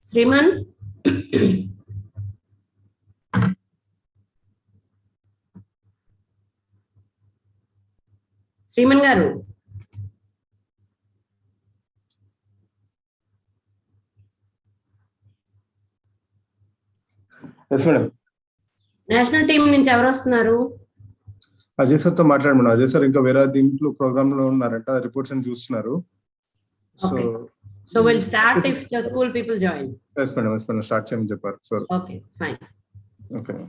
శ్రీమన్ శ్రీమన్ గారు national team నుంచి ఎవరు వస్తున్నారు? అజయ్ సార్ తో మాట్లాడమను. అజయ్ సార్ ఇంకా వేరే దీంట్లో ప్రోగ్రామ్ లో ఉన్నారంట, రిపోర్ట్స్ అని చూస్తున్నారు. So we'll start if the school people join. Yes madam, start చేయమని చెప్పారు. So okay, fine. Okay.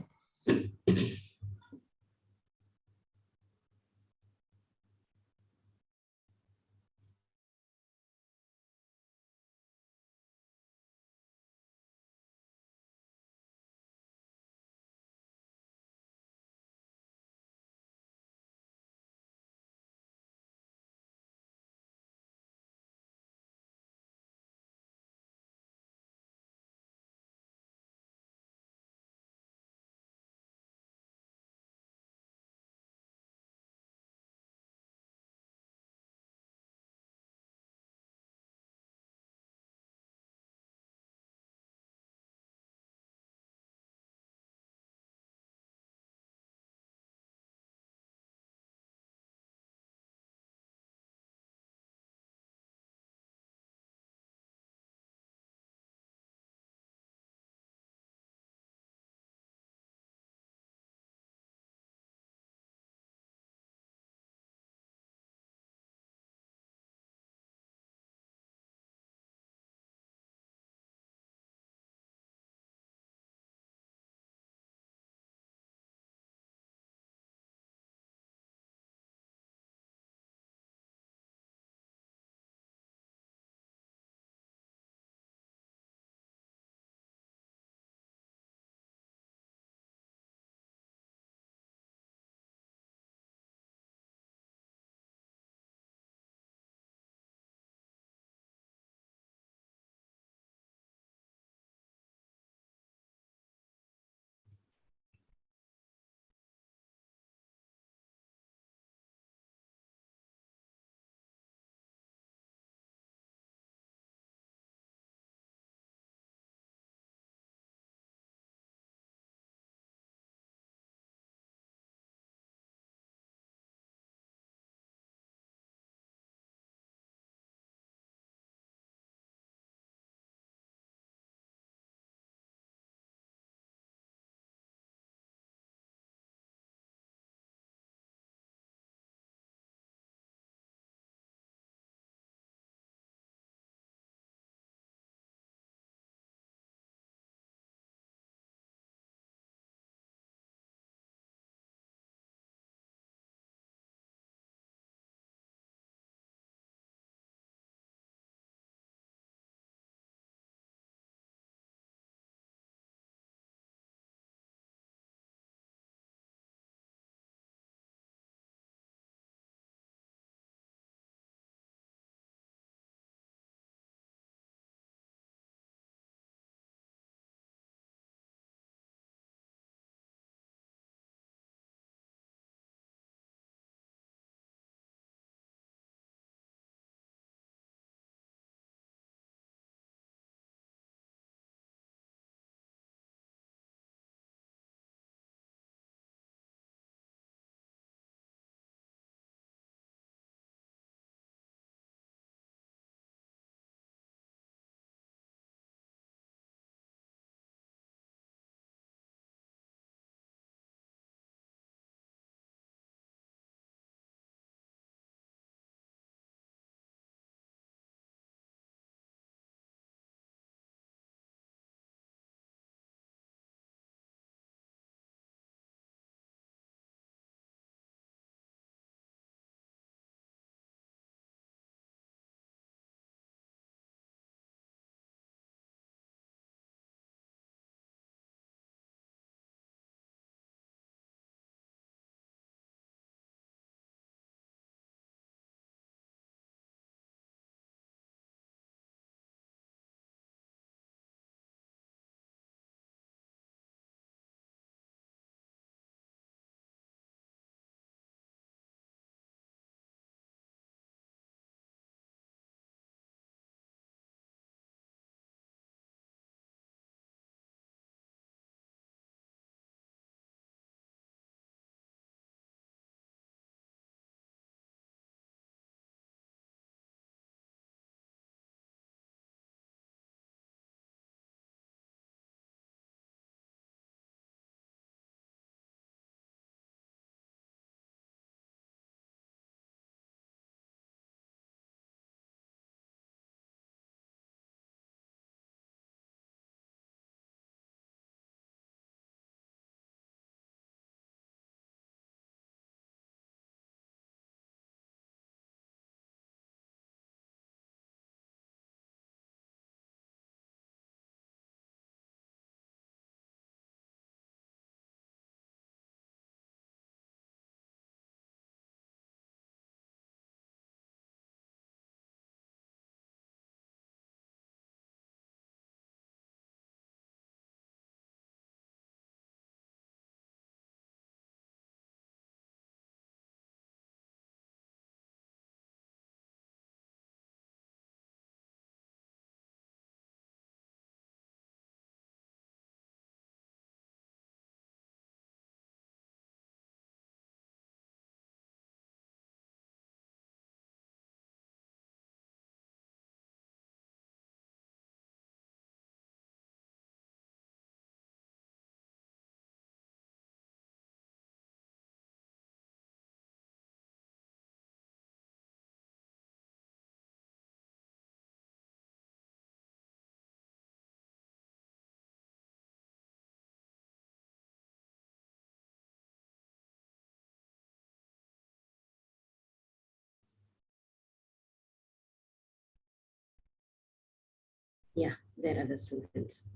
Yeah, there are the students.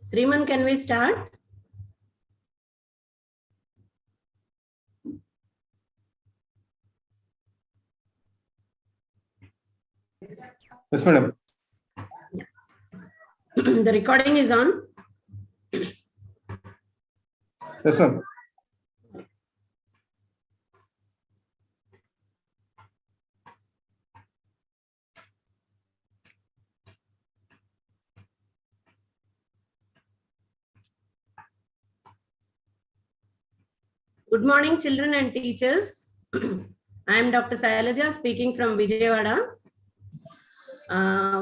Sriman, can we start? Yes, madam. The recording is on. Yes, ma'am. Good morning, children and teachers. I am Dr. Sailaja speaking from Vijayawada.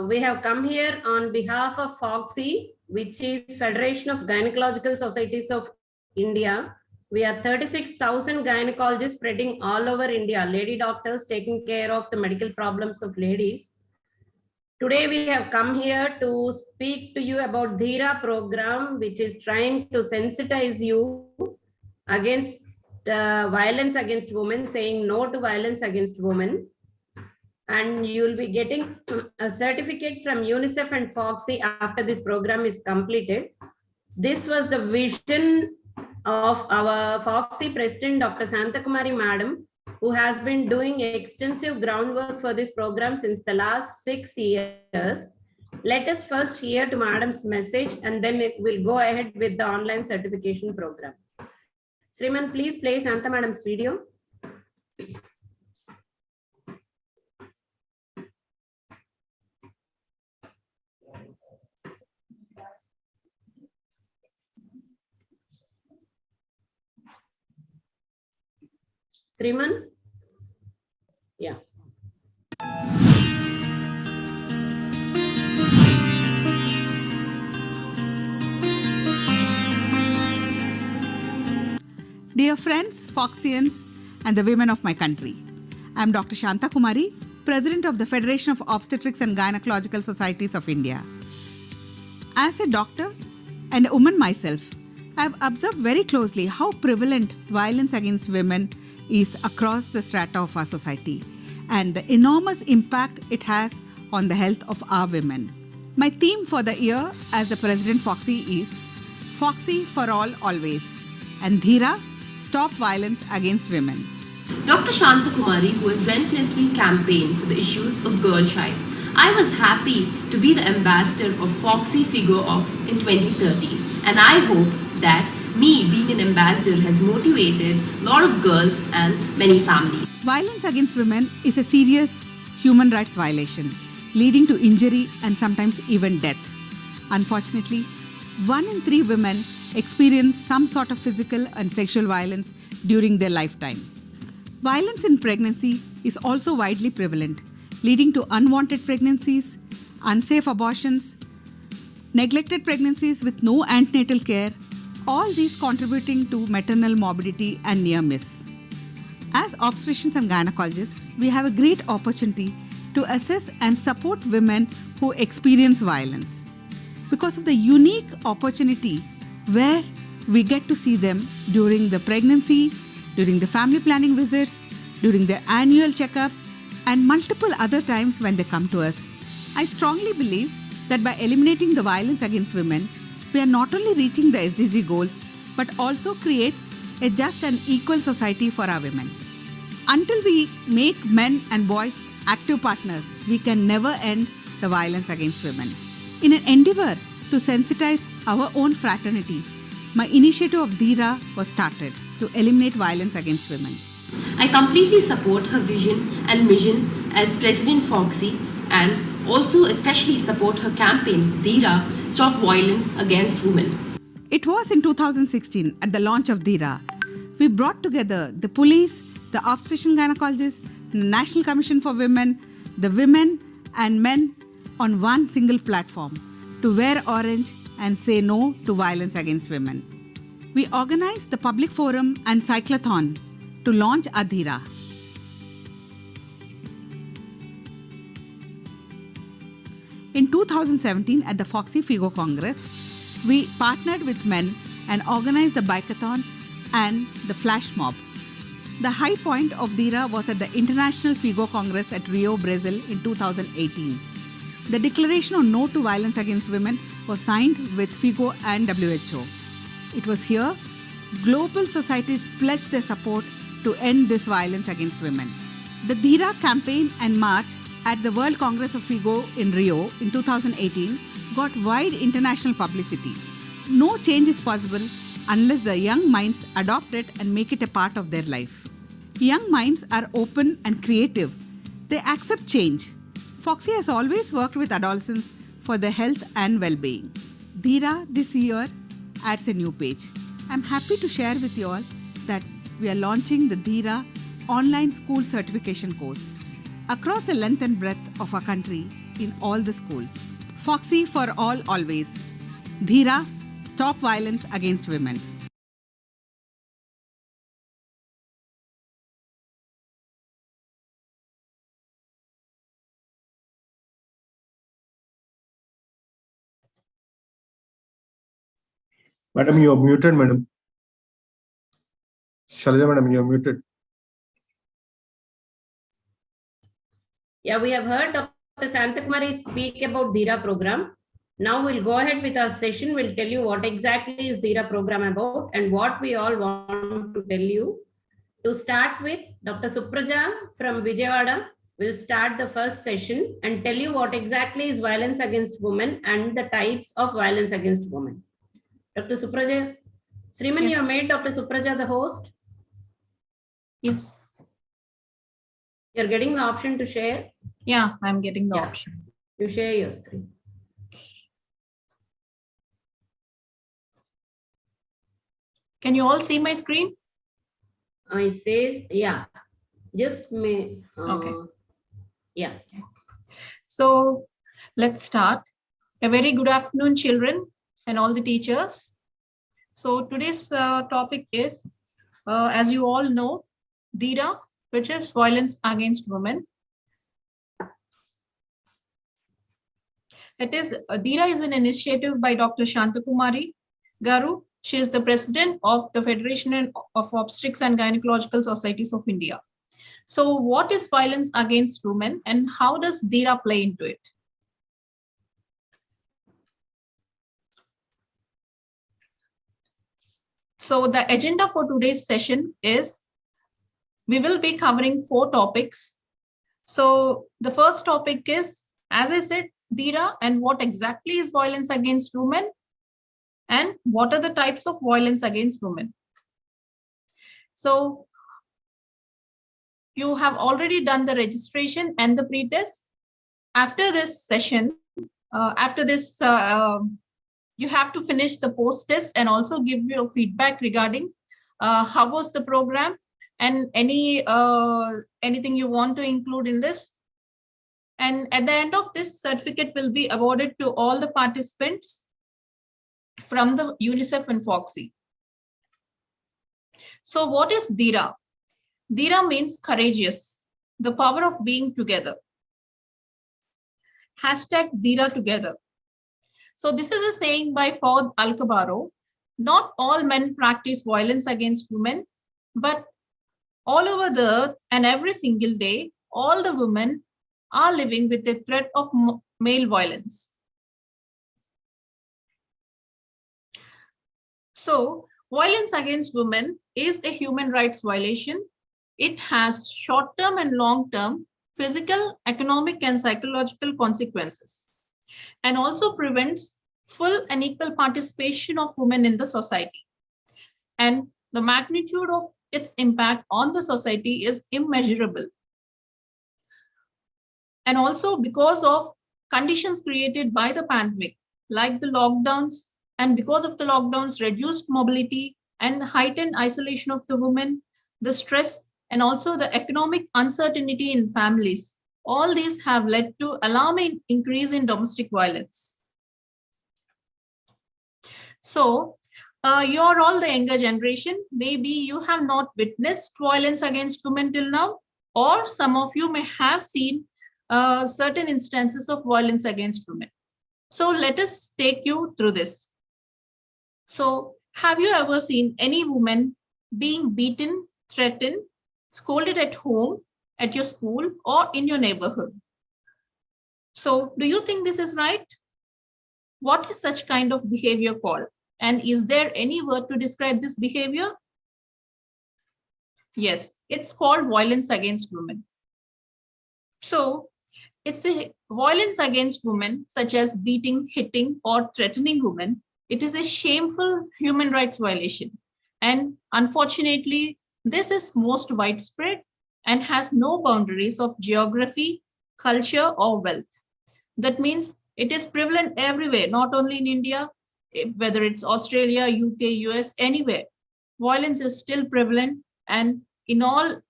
We have come here on behalf of FOGSI, which is Federation of Gynecological Societies of India. We are 36,000 gynecologists spreading all over India, lady doctors taking care of the medical problems of ladies. Today we have come here to speak to you about Dheera program, which is trying to sensitize you against violence against women, saying no to violence against women. And you will be getting a certificate from UNICEF and FOGSI after this program is completed. This was the vision of our FOGSI president, Dr. Santakumari Madam, who has been doing extensive groundwork for this program since the last 6 years. Let us first hear to Madam's message, and then we'll go ahead with the online certification program. Sriman, please play Santa Madam's video. Sriman? Yeah. Dear friends, Foxians, and the women of my country, I am Dr. Shanta Kumari, President of the Federation of Obstetrics and Gynecological Societies of India. As a doctor and a woman myself, I have observed very closely how prevalent violence against women is across the strata of our society and the enormous impact it has on the health of our women. My theme for the year as the President FOGSI is FOGSI for all always, and Dheera, stop violence against women. Dr. Shanta Kumari, who has relentlessly campaigned for the issues of girl child. I was happy to be the ambassador of FOGSI Figure Ox in 2030, and I hope that me being an ambassador has motivated a lot of girls and many families. Violence against women is a serious human rights violation, leading to injury and sometimes even death. Unfortunately, 1 in 3 women experience some sort of physical and sexual violence during their lifetime. Violence in pregnancy is also widely prevalent, leading to unwanted pregnancies, unsafe abortions, neglected pregnancies with no antenatal care, all these contributing to maternal morbidity and near miss. As obstetricians and gynecologists, we have a great opportunity to assess and support women who experience violence because of the unique opportunity where we get to see them during the pregnancy, during the family planning visits, during their annual checkups, and multiple other times when they come to us. I strongly believe that by eliminating the violence against women, we are not only reaching the SDG goals, but also creates a just and equal society for our women. Until we make men and boys active partners, we can never end the violence against women. In an endeavor to sensitize our own fraternity, my initiative of Dheera was started to eliminate violence against women. I completely support her vision and mission as President FOGSI and also especially support her campaign, Dheera, Stop Violence Against Women. It was in 2016 at the launch of Dheera. We brought together the police, the obstetrician gynecologists, the National Commission for Women, the women and men on one single platform to wear orange and say no to violence against women. We organized the public forum and cyclothon to launch Dheera. In 2017 at the FOGSI FIGO Congress, we partnered with men and organized the bikeathon and the flash mob The high point of Dheera was at the International FIGO Congress at Rio, Brazil in 2018. The Declaration on No to Violence Against Women was signed with FIGO and WHO. It was here global societies pledged their support to end this violence against women. The Dheera campaign and march at the World Congress of FIGO in Rio in 2018 got wide international publicity. No change is possible unless the young minds adopt it and make it a part of their life. Young minds are open and creative. They accept change. Foxy has always worked with adolescents for their health and well-being. Dheera this year adds a new page. I'm happy to share with you all that we are launching the Dheera online school certification course across the length and breadth of our country in all the schools. Foxy for all always. Dheera, stop violence against women. Madam, you are muted, madam. Shalaja, madam, you are muted. Yeah, we have heard Dr. Santakumari speak about Dheera program. Now we'll go ahead with our session. We'll tell you what exactly is Dheera program about and what we all want to tell you. To start with, Dr. Supraja from Vijayawada will start the first session and tell you what exactly is violence against women and the types of violence against women. Dr. Supraja, Sriman, Yes. you have made Dr. Supraja the host. Yes. You're getting the option to share. Yeah, I'm getting the Yeah. option. You share your screen. Can you all see my screen? It says, yeah, just me. Okay. Yeah. So let's start. A very good afternoon, children and all the teachers. So today's topic is, as you all know, Dheera, which is violence against women. It is Dheera is an initiative by Dr. Shantakumari Garu. She is the president of the Federation of Obstetrics and Gynecological Societies of India. So what is violence against women and how does Dheera play into it? So the agenda for today's session is, we will be covering 4 topics. So the first topic is, as I said, Dheera and what exactly is violence against women and what are the types of violence against women. So you have already done the registration and the pretest. After this session, you have to finish the post test and also give your feedback regarding how was the program and anything you want to include in this. And at the end of this, certificate will be awarded to all the participants from the UNICEF and Foxy. So what is Dheera? Dheera means courageous, the power of being together. Hashtag Dheera together. So this is a saying by Ford Alcabaro. Not all men practice violence against women, but all over the earth and every single day, all the women are living with the threat of male violence. So violence against women is a human rights violation. It has short-term and long-term physical, economic, and psychological consequences, and also prevents full and equal participation of women in the society. And the magnitude of its impact on the society is immeasurable. And also because of conditions created by the pandemic, like the lockdowns, and because of the lockdowns, reduced mobility and heightened isolation of the women, the stress, and also the economic uncertainty in families. All these have led to alarming increase in domestic violence. So you're all the younger generation. Maybe you have not witnessed violence against women till now, or some of you may have seen certain instances of violence against women. So let us take you through this. So have you ever seen any woman being beaten, threatened, scolded at home, at your school, or in your neighborhood. So do you think this is right? What is such kind of behavior called? And is there any word to describe this behavior? Yes, it's called violence against women. So it's a violence against women, such as beating, hitting, or threatening women. It is a shameful human rights violation. And unfortunately, this is most widespread and has no boundaries of geography, culture, or wealth. That means it is prevalent everywhere, not only in India, whether it's Australia, UK, US, anywhere. Violence is still prevalent and in all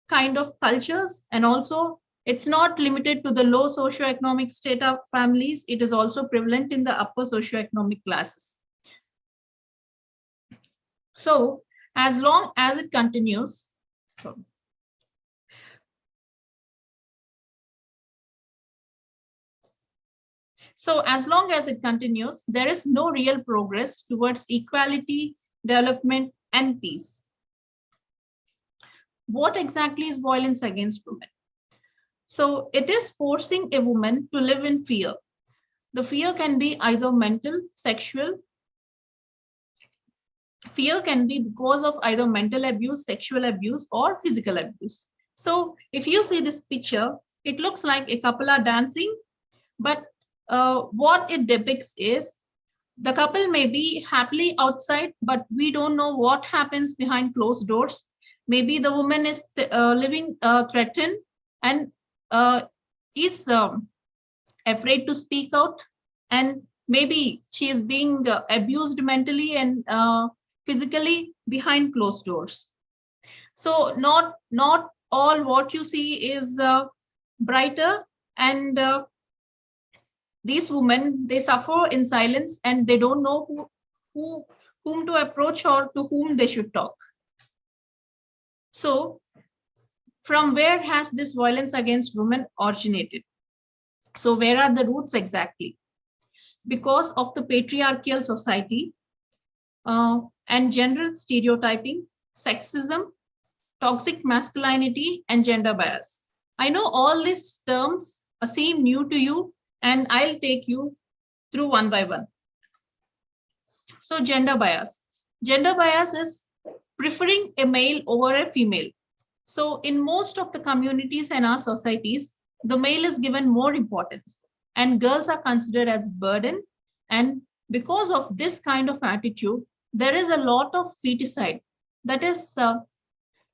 kind of cultures, and also it's not limited to the low socioeconomic strata families. It is also prevalent in the upper socioeconomic classes. So as long as it continues, there is no real progress towards equality, development, and peace. What exactly is violence against women? So it is forcing a woman to live in fear. The fear can be either mental, sexual. Fear can be because of either mental abuse, sexual abuse, or physical abuse. So if you see this picture, it looks like a couple are dancing, but what it depicts is the couple may be happily outside, but we don't know what happens behind closed doors. Maybe the woman is living threatened and is afraid to speak out, and maybe she is being abused mentally and physically behind closed doors. So not all what you see is brighter, and these women, they suffer in silence and they don't know whom to approach or to whom they should talk. So from where has this violence against women originated? So where are the roots exactly? Because of the patriarchal society and gender stereotyping, sexism, toxic masculinity, and gender bias. I know all these terms seem new to you, and I'll take you through one by one. So gender bias. Gender bias is preferring a male over a female. So in most of the communities and our societies, the male is given more importance and girls are considered as burden. And because of this kind of attitude, there is a lot of feticide. That is,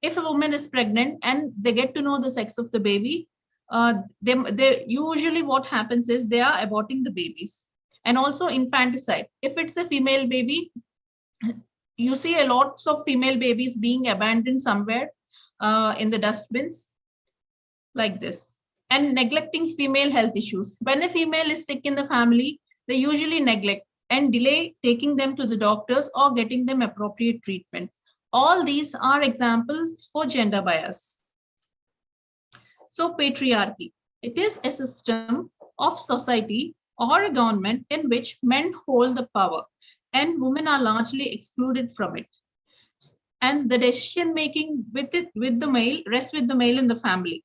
if a woman is pregnant and they get to know the sex of the baby, they usually what happens is they are aborting the babies. And also infanticide. If it's a female baby, you see a lots of female babies being abandoned somewhere in the dustbins like this. And neglecting female health issues. When a female is sick in the family, they usually neglect and delay taking them to the doctors or getting them appropriate treatment. All these are examples for gender bias. So patriarchy, it is a system of society or a government in which men hold the power and women are largely excluded from it. And the decision making with the male rests with the male in the family.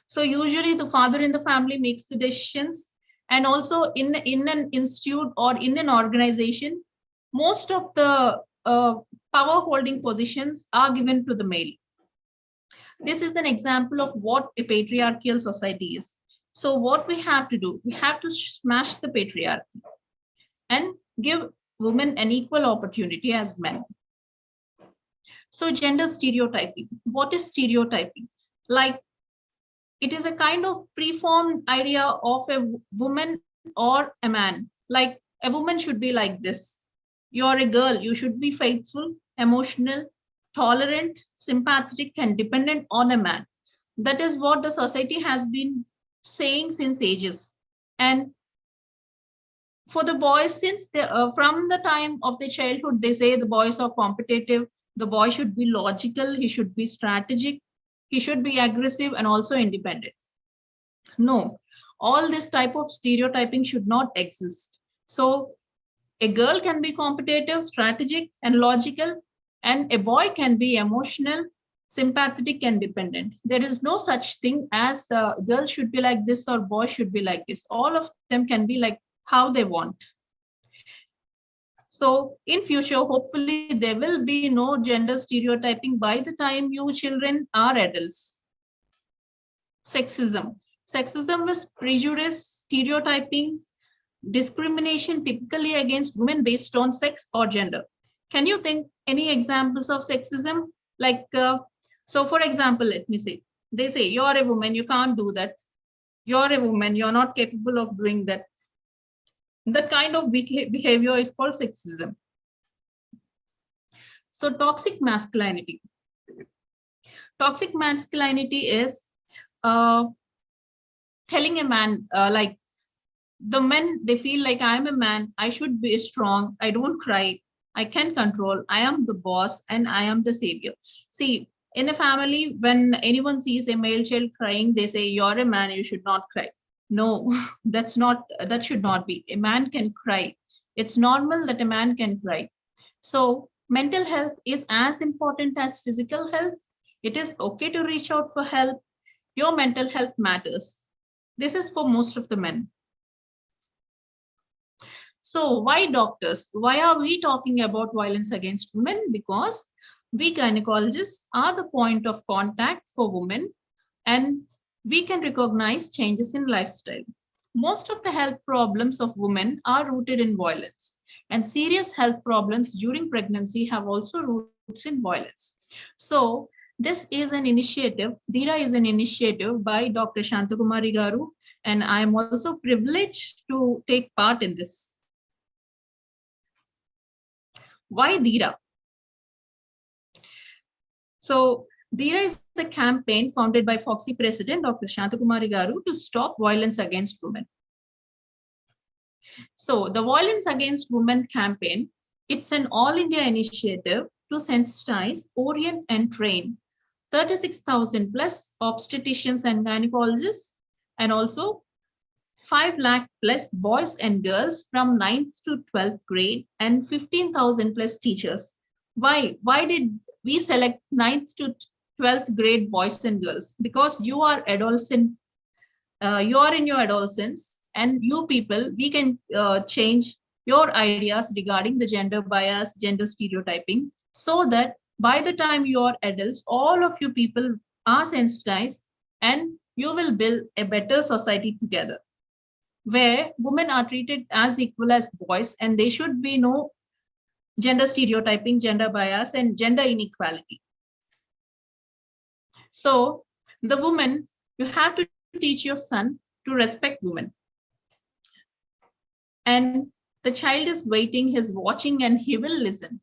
So usually the father in the family makes the decisions, and also in an institute or in an organization, most of the power holding positions are given to the male. This is an example of what a patriarchal society is. So what we have to do, we have to smash the patriarchy and give women an equal opportunity as men. So gender stereotyping. What is stereotyping? Like, it is a kind of preformed idea of a woman or a man. Like, a woman should be like this. You're a girl, you should be faithful, emotional, tolerant, sympathetic, and dependent on a man. That is what the society has been saying since ages. And for the boys, since from the time of the childhood, they say the boys are competitive, the boy should be logical, he should be strategic, he should be aggressive and also independent. No, all this type of stereotyping should not exist. So a girl can be competitive, strategic, and logical, and a boy can be emotional, sympathetic and dependent. There is no such thing as girl should be like this or boy should be like this. All of them can be like how they want. So in future, hopefully there will be no gender stereotyping by the time you children are adults. Sexism. Sexism is prejudice, stereotyping, discrimination typically against women based on sex or gender. Can you think any examples of sexism? Like, so for example, let me say, they say, you're a woman, you can't do that. You're a woman, you're not capable of doing that. That kind of behavior is called sexism. So toxic masculinity. Toxic masculinity is telling a man, like the men, they feel like I'm a man, I should be strong, I don't cry, I can control, I am the boss, and I am the savior. See, in a family, when anyone sees a male child crying, they say, you're a man, you should not cry. No, that should not be. A man can cry. It's normal that a man can cry. So mental health is as important as physical health. It is okay to reach out for help. Your mental health matters. This is for most of the men. So why doctors? Why are we talking about violence against women? Because we gynecologists are the point of contact for women, and we can recognize changes in lifestyle. Most of the health problems of women are rooted in violence, and serious health problems during pregnancy have also roots in violence. So this is an initiative. Dheera is an initiative by Dr. Shantakumari Garu, and I am also privileged to take part in this. Why Dheera? So Dheera is a campaign founded by Foxy President Dr. Shantakumari Garu to stop violence against women. So the Violence Against Women campaign, it's an all India initiative to sensitize, orient and train 36,000 plus obstetricians and gynecologists, and also 5 lakh plus boys and girls from 9th to 12th grade, and 15,000 plus teachers. Why did we select 9th to 12th grade boys and girls? Because you are adolescent, you are in your adolescence, and you people, we can change your ideas regarding the gender bias, gender stereotyping, so that by the time you are adults, all of you people are sensitized, and you will build a better society together, where women are treated as equal as boys, and there should be no gender stereotyping, gender bias, and gender inequality. So the woman, you have to teach your son to respect women. And the child is waiting, he's watching, and he will listen.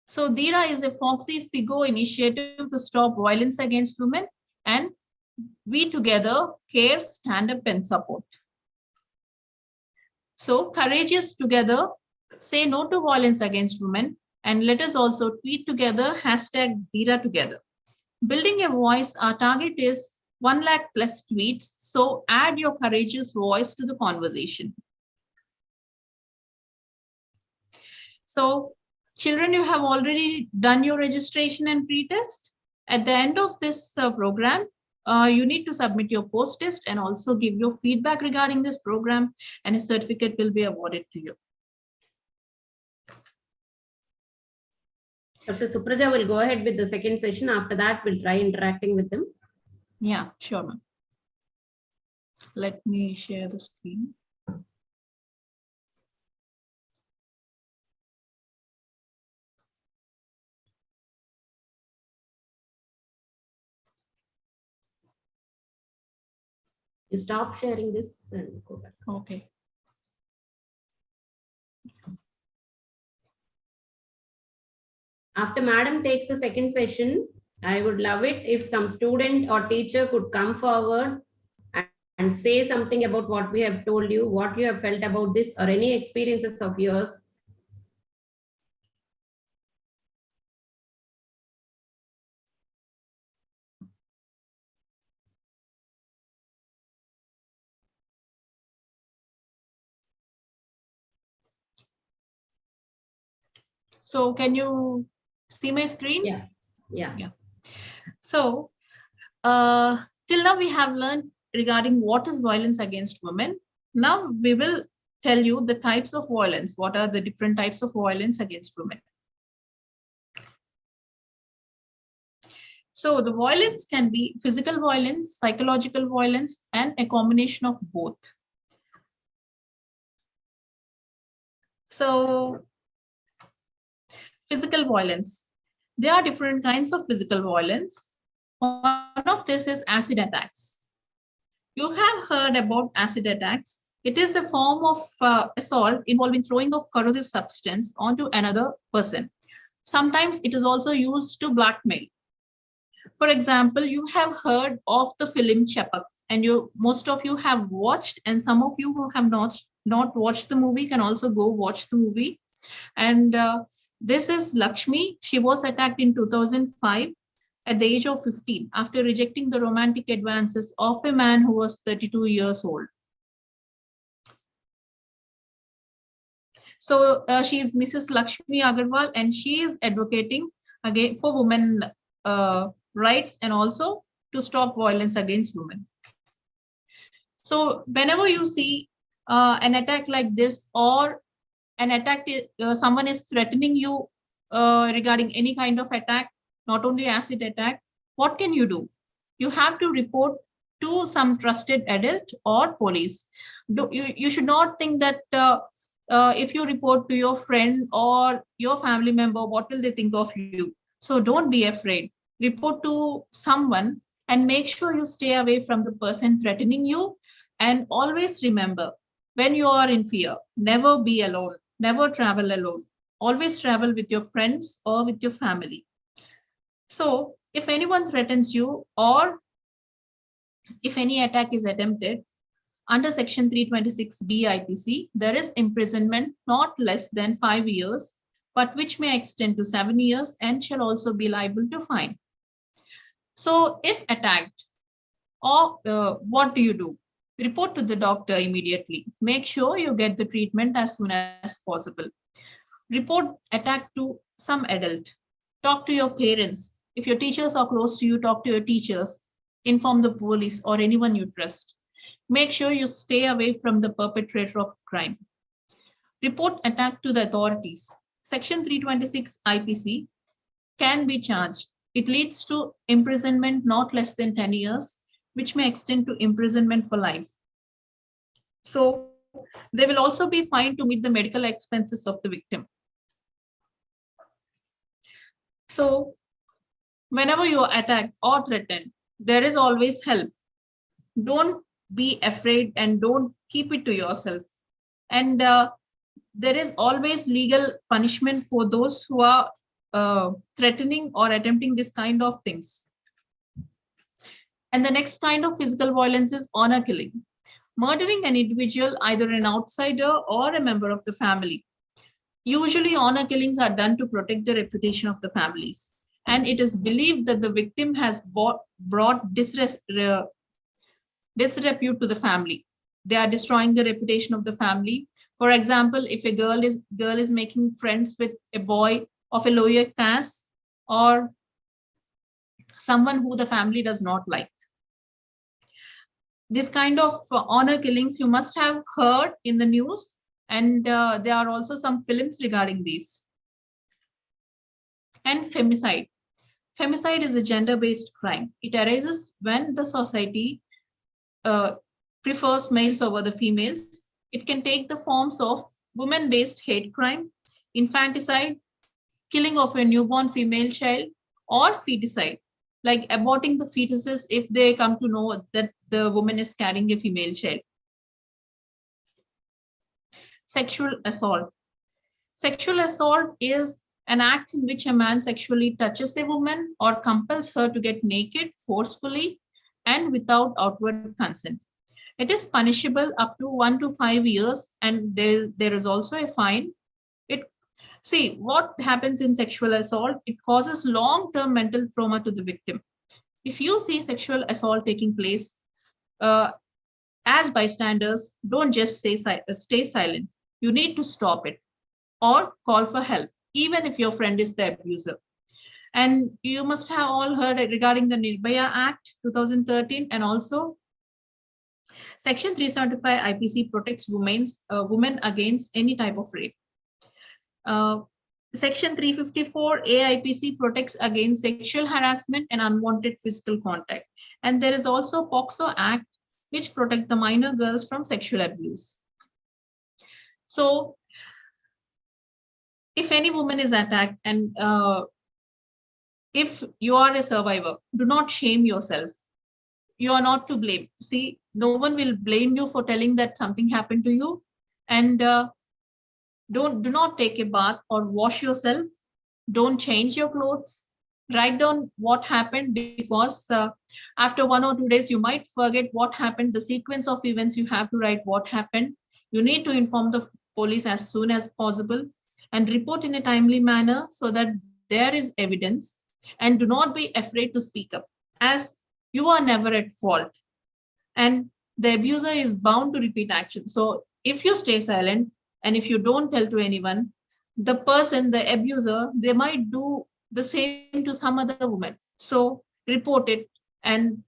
So Dheera is a Foxy Figo initiative to stop violence against women, and we together care, stand up and support. So courageous together, say no to violence against women, and let us also tweet together, #Dheera together. Building a voice, our target is 1 lakh plus tweets. So add your courageous voice to the conversation. So children, you have already done your registration and pre-test. At the end of this program, you need to submit your post-test and also give your feedback regarding this program, and a certificate will be awarded to you. Dr. Supraja will go ahead with the second session. After that, we'll try interacting with them. Yeah, sure, ma'am. Let me share the screen. You stop sharing this and go back. Okay. After Madam takes the second session, I would love it if some student or teacher could come forward and say something about what we have told you, what you have felt about this, or any experiences of yours. So can you see my screen? Yeah. Yeah. Yeah. So till now we have learned regarding what is violence against women. Now we will tell you the types of violence. What are the different types of violence against women? So the violence can be physical violence, psychological violence, and a combination of both. So physical violence. There are different kinds of physical violence. One of this is acid attacks. You have heard about acid attacks. It is a form of assault involving throwing of corrosive substance onto another person. Sometimes it is also used to blackmail. For example, you have heard of the film Chapak, and most of you have watched, and some of you who have not watched the movie can also go watch the movie. And this is Lakshmi. She was attacked in 2005 at the age of 15 after rejecting the romantic advances of a man who was 32 years old. So she is Mrs. Lakshmi Agarwal, and she is advocating again for women rights and also to stop violence against women. So whenever you see an attack like this, or an attack, someone is threatening you regarding any kind of attack, not only acid attack, what can you do? You have to report to some trusted adult or police. You should not think that if you report to your friend or your family member, what will they think of you? So don't be afraid. Report to someone and make sure you stay away from the person threatening you. And always remember, when you are in fear, never be alone, never travel alone. Always travel with your friends or with your family. So if anyone threatens you, or if any attack is attempted, under section 326 B Ipc, there is imprisonment not less than 5 years, but which may extend to 7 years and shall also be liable to fine. So if attacked, or what do? Report to the doctor immediately. Make sure you get the treatment as soon as possible. Report attack to some adult. Talk to your parents. If your teachers are close to you, talk to your teachers. Inform the police or anyone you trust. Make sure you stay away from the perpetrator of crime. Report attack to the authorities. Section 326 IPC can be charged. It leads to imprisonment not less than 10 years, which may extend to imprisonment for life. So they will also be fined to meet the medical expenses of the victim. So whenever you are attacked or threatened, there is always help. Don't be afraid and don't keep it to yourself. And there is always legal punishment for those who are threatening or attempting this kind of things. And the next kind of physical violence is honor killing. Murdering an individual, either an outsider or a member of the family. Usually honor killings are done to protect the reputation of the families. And it is believed that the victim has brought disrepute to the family. They are destroying the reputation of the family. For example, if a girl is making friends with a boy of a lower caste or someone who the family does not like. This kind of honor killings you must have heard in the news, and there are also some films regarding these. And femicide. Femicide is a gender-based crime. It arises when the society prefers males over the females. It can take the forms of women-based hate crime, infanticide, killing of a newborn female child, or feticide, like aborting the fetuses if they come to know that the woman is carrying a female child. Sexual assault. Sexual assault is an act in which a man sexually touches a woman or compels her to get naked forcefully and without outward consent. It is punishable up to 1 to 5 years, and there is also a fine. See, what happens in sexual assault? It causes long-term mental trauma to the victim. If you see sexual assault taking place, as bystanders, don't just stay silent. You need to stop it or call for help, even if your friend is the abuser. And you must have all heard regarding the Nirbhaya Act 2013, and also Section 375 IPC protects women against any type of rape. Section 354 AIPC protects against sexual harassment and unwanted physical contact. And there is also POCSO Act, which protect the minor girls from sexual abuse. So if any woman is attacked, and if you are a survivor, do not shame yourself. You are not to blame. See, no one will blame you for telling that something happened to you. And do not take a bath or wash yourself. Don't change your clothes. Write down what happened, because after 1 or 2 days, you might forget what happened, the sequence of events. You have to write what happened. You need to inform the police as soon as possible and report in a timely manner so that there is evidence. And do not be afraid to speak up, as you are never at fault. And the abuser is bound to repeat action. So if you stay silent and if you don't tell to anyone, the person, the abuser, they might do the same to some other woman. So report it, and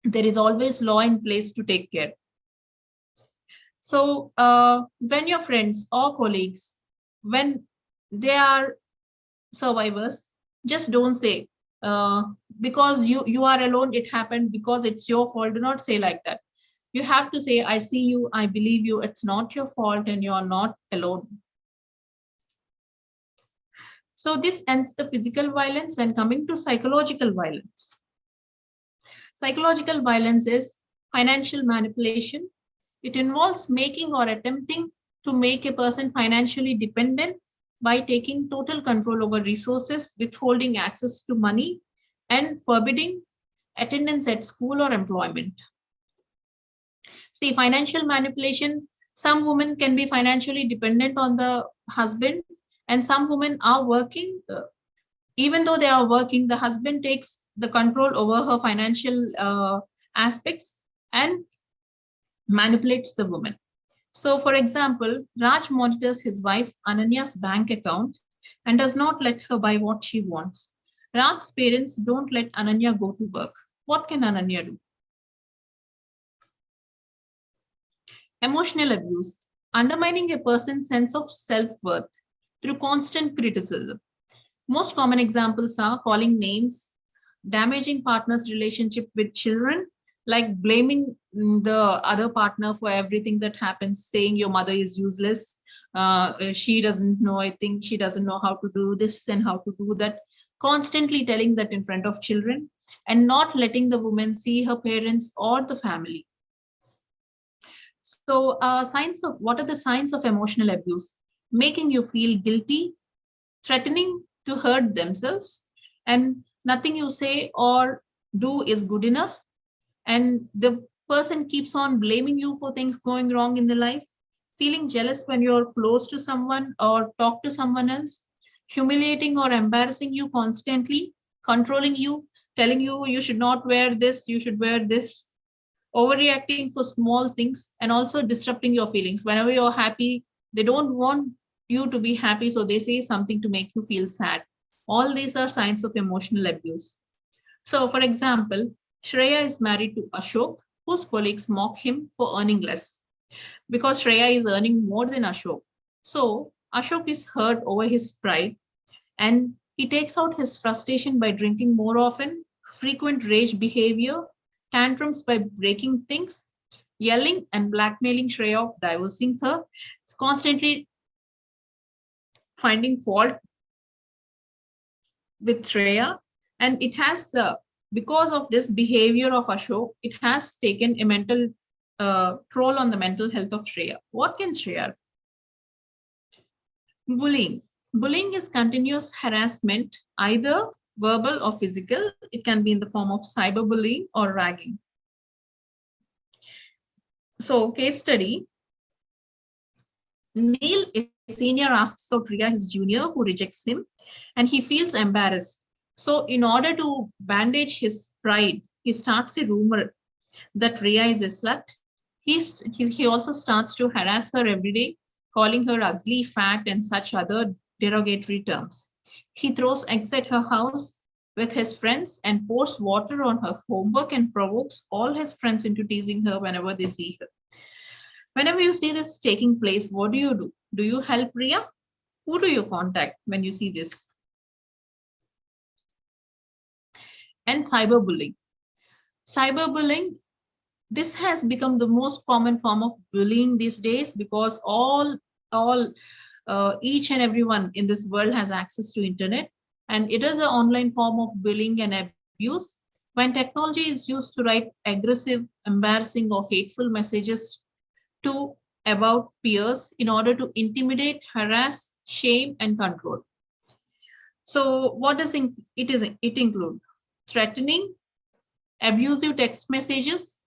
there is always law in place to take care. So when your friends or colleagues, when they are survivors, just don't say, because you are alone, it happened because it's your fault. Do not say like that. You have to say, I see you, I believe you, it's not your fault, and you are not alone. So this ends the physical violence, and coming to psychological violence. Psychological violence is financial manipulation. It involves making or attempting to make a person financially dependent by taking total control over resources, withholding access to money, and forbidding attendance at school or employment. See, financial manipulation, some women can be financially dependent on the husband, and some women are working. Even though they are working, the husband takes the control over her financial aspects and manipulates the woman. So, for example, Raj monitors his wife Ananya's bank account and does not let her buy what she wants. Raj's parents don't let Ananya go to work. What can Ananya do? Emotional abuse, undermining a person's sense of self-worth through constant criticism. Most common examples are calling names, damaging partner's relationship with children, like blaming the other partner for everything that happens, saying your mother is useless, she doesn't know, I think she doesn't know how to do this and how to do that, constantly telling that in front of children, and not letting the woman see her parents or the family. So what are the signs of emotional abuse? Making you feel guilty, threatening to hurt themselves, and nothing you say or do is good enough, and the person keeps on blaming you for things going wrong in the life, feeling jealous when you're close to someone or talk to someone else, humiliating or embarrassing you constantly, controlling you, telling you you should not wear this, you should wear this, overreacting for small things, and also disrupting your feelings. Whenever you're happy, they don't want you to be happy, so they say something to make you feel sad. All these are signs of emotional abuse. So, for example, Shreya is married to Ashok, whose colleagues mock him for earning less because Shreya is earning more than Ashok. So Ashok is hurt over his pride, and he takes out his frustration by drinking more often, frequent rage behavior, tantrums by breaking things, yelling and blackmailing Shreya of divorcing her, constantly finding fault with Shreya. And it has, because of this behavior of Ashok, it has taken a mental toll on the mental health of Shreya. What can Shreya do? Bullying. Bullying is continuous harassment, either verbal or physical. It can be in the form of cyberbullying or ragging. So, case study. Neil, a senior, asks out Riya, his junior, who rejects him, and he feels embarrassed. So, in order to bandage his pride, he starts a rumor that Riya is a slut. He also starts to harass her every day, calling her ugly, fat, and such other derogatory terms. He throws eggs at her house with his friends and pours water on her homework and provokes all his friends into teasing her whenever they see her. Whenever you see this taking place, what do? Do you help Ria? Who do you contact when you see this? And cyberbullying. Cyberbullying, this has become the most common form of bullying these days because each and everyone in this world has access to internet, and it is an online form of bullying and abuse. When technology is used to write aggressive, embarrassing, or hateful messages about peers in order to intimidate, harass, shame, and control. So what does it include? Threatening, abusive text messages,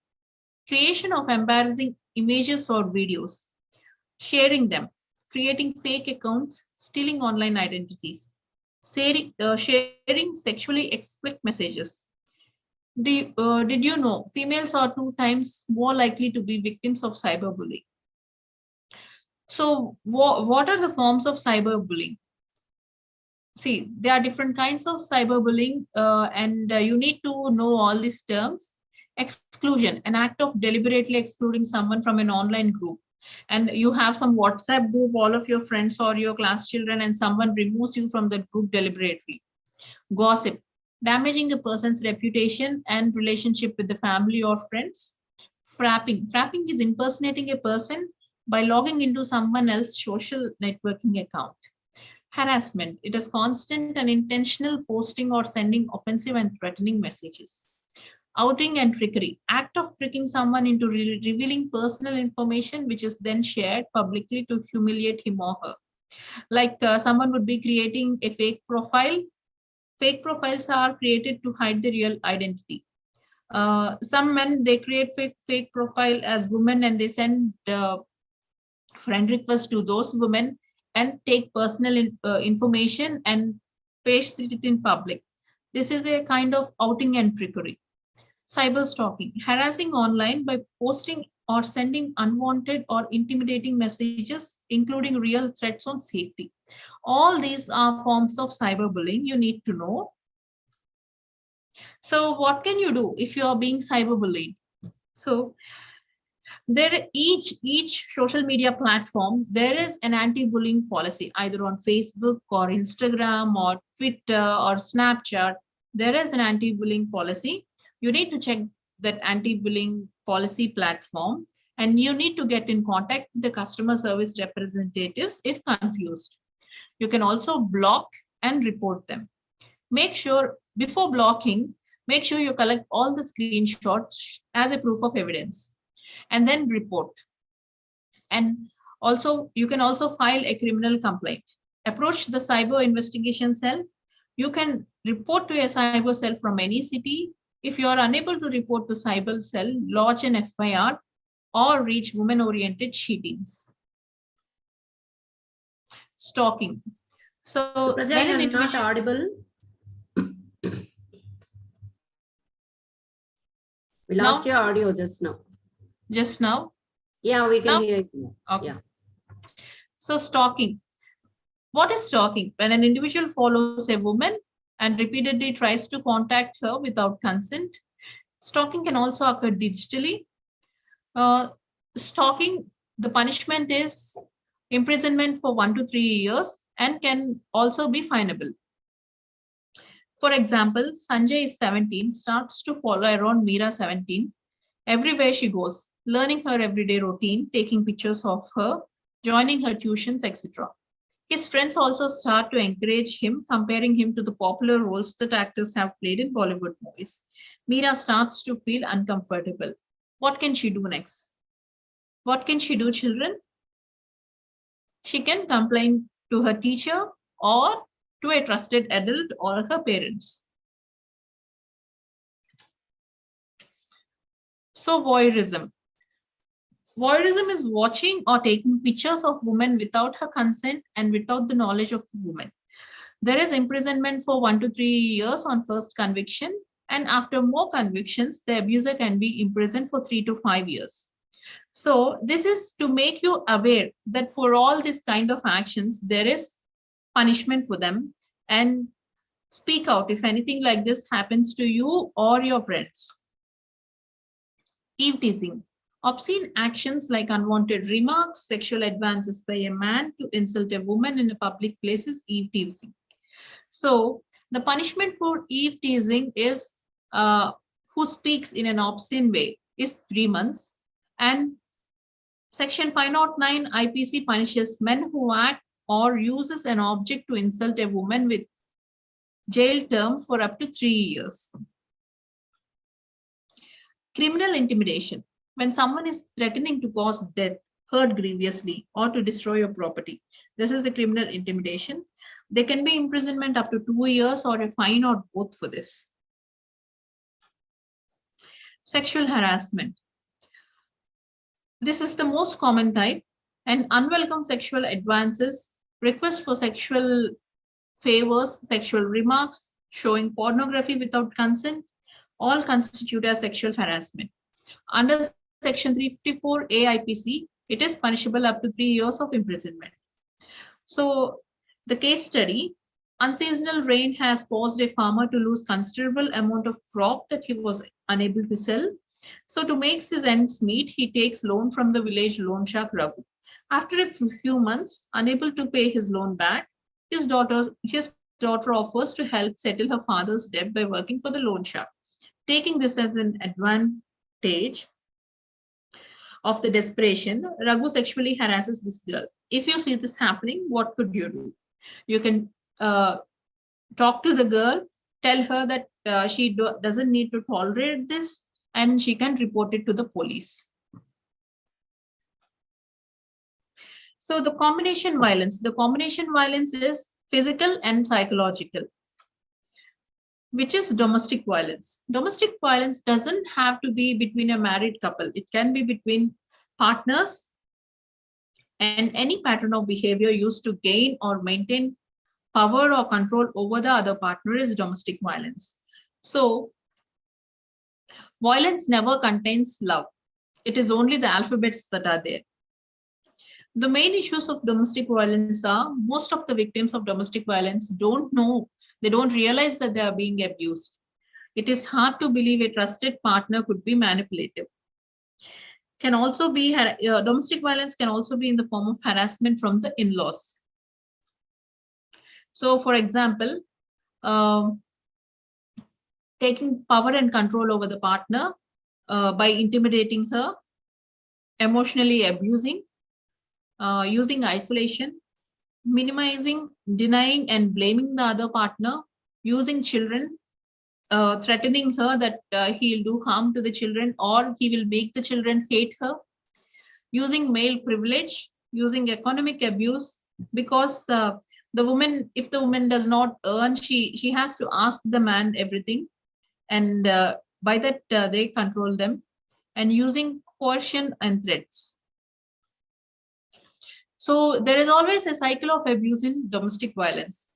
creation of embarrassing images or videos, sharing them, creating fake accounts, stealing online identities, sharing sexually explicit messages. Did you know females are 2 times more likely to be victims of cyberbullying? So what are the forms of cyberbullying? See, there are different kinds of cyberbullying, and you need to know all these terms. Exclusion, an act of deliberately excluding someone from an online group. And you have some WhatsApp group, all of your friends or your class children, and someone removes you from the group deliberately. Gossip, damaging a person's reputation and relationship with the family or friends. Frapping is impersonating a person by logging into someone else's social networking account. Harassment, it is constant and intentional posting or sending offensive and threatening messages. Outing and trickery, act of tricking someone into revealing personal information which is then shared publicly to humiliate him or her. Like someone would be creating a fake profile. Fake profiles are created to hide the real identity. Some men, they create fake profile as women and they send friend requests to those women and take personal information and paste it in public. This is a kind of outing and trickery. Cyber stalking, harassing online by posting or sending unwanted or intimidating messages, including real threats on safety. All these are forms of cyberbullying you need to know. So what can you do if you are being cyberbullied? So each social media platform, there is an anti-bullying policy, either on Facebook or Instagram or Twitter or Snapchat. There is an anti-bullying policy. You need to check that anti-bullying policy platform, and you need to get in contact with the customer service representatives if confused. You can also block and report them. Make sure before blocking, make sure you collect all the screenshots as a proof of evidence and then report. And also, you can also file a criminal complaint. Approach the cyber investigation cell. You can report to a cyber cell from any city. If you are unable to report to cyber cell, lodge an FIR or reach women-oriented she teams. Stalking. So Praja, you're not audible. We lost your audio just now. Just now? Yeah, we can hear you. Okay. Yeah. So stalking. What is stalking? When an individual follows a woman and repeatedly tries to contact her without consent. Stalking can also occur digitally. Stalking, the punishment is imprisonment for 1 to 3 years and can also be finable. For example, Sanjay is 17, starts to follow around Meera 17. Everywhere she goes, learning her everyday routine, taking pictures of her, joining her tuitions, etc. His friends also start to encourage him, comparing him to the popular roles that actors have played in Bollywood movies. Meera starts to feel uncomfortable. What can she do next? What can she do, children? She can complain to her teacher or to a trusted adult or her parents. So voyeurism. Voyeurism is watching or taking pictures of women without her consent and without the knowledge of the woman. There is imprisonment for 1 to 3 years on first conviction, and after more convictions, the abuser can be imprisoned for 3 to 5 years. So this is to make you aware that for all this kind of actions, there is punishment for them, and speak out if anything like this happens to you or your friends. Eve teasing. Obscene actions like unwanted remarks, sexual advances by a man to insult a woman in a public place is eve teasing. So the punishment for eve teasing is who speaks in an obscene way is 3 months, and Section 509 IPC punishes men who act or uses an object to insult a woman with jail term for up to 3 years. Criminal intimidation. When someone is threatening to cause death, hurt grievously, or to destroy your property, this is a criminal intimidation. There can be imprisonment up to 2 years or a fine or both for this. Sexual harassment. This is the most common type, and unwelcome sexual advances, requests for sexual favors, sexual remarks, showing pornography without consent, all constitute as sexual harassment. Under Section 354 A IPC, it is punishable up to 3 years of imprisonment. So the case study, unseasonal rain has caused a farmer to lose considerable amount of crop that he was unable to sell. So to make his ends meet, he takes loan from the village loan shark Raghu. After a few months, unable to pay his loan back, his daughter offers to help settle her father's debt by working for the loan shark. Taking this as an advantage of the desperation, Raghu sexually harasses this girl. If you see this happening, what could you do? You can talk to the girl, tell her that she doesn't need to tolerate this, and she can report it to the police. So the combination violence is physical and psychological, which is domestic violence. Domestic violence doesn't have to be between a married couple. It can be between partners, and any pattern of behavior used to gain or maintain power or control over the other partner is domestic violence. So violence never contains love. It is only the alphabets that are there. The main issues of domestic violence are most of the victims of domestic violence don't know, they don't realize that they are being abused. It is hard to believe a trusted partner could be manipulative. Can also be domestic violence can also be in the form of harassment from the in-laws. So for example, taking power and control over the partner by intimidating her, emotionally abusing, using isolation, minimizing, denying and blaming the other partner, using children, threatening her that he'll do harm to the children or he will make the children hate her, using male privilege, using economic abuse, because the woman, if the woman does not earn, she has to ask the man everything, and by that they control them, and using coercion and threats. So there is always a cycle of abuse in domestic violence.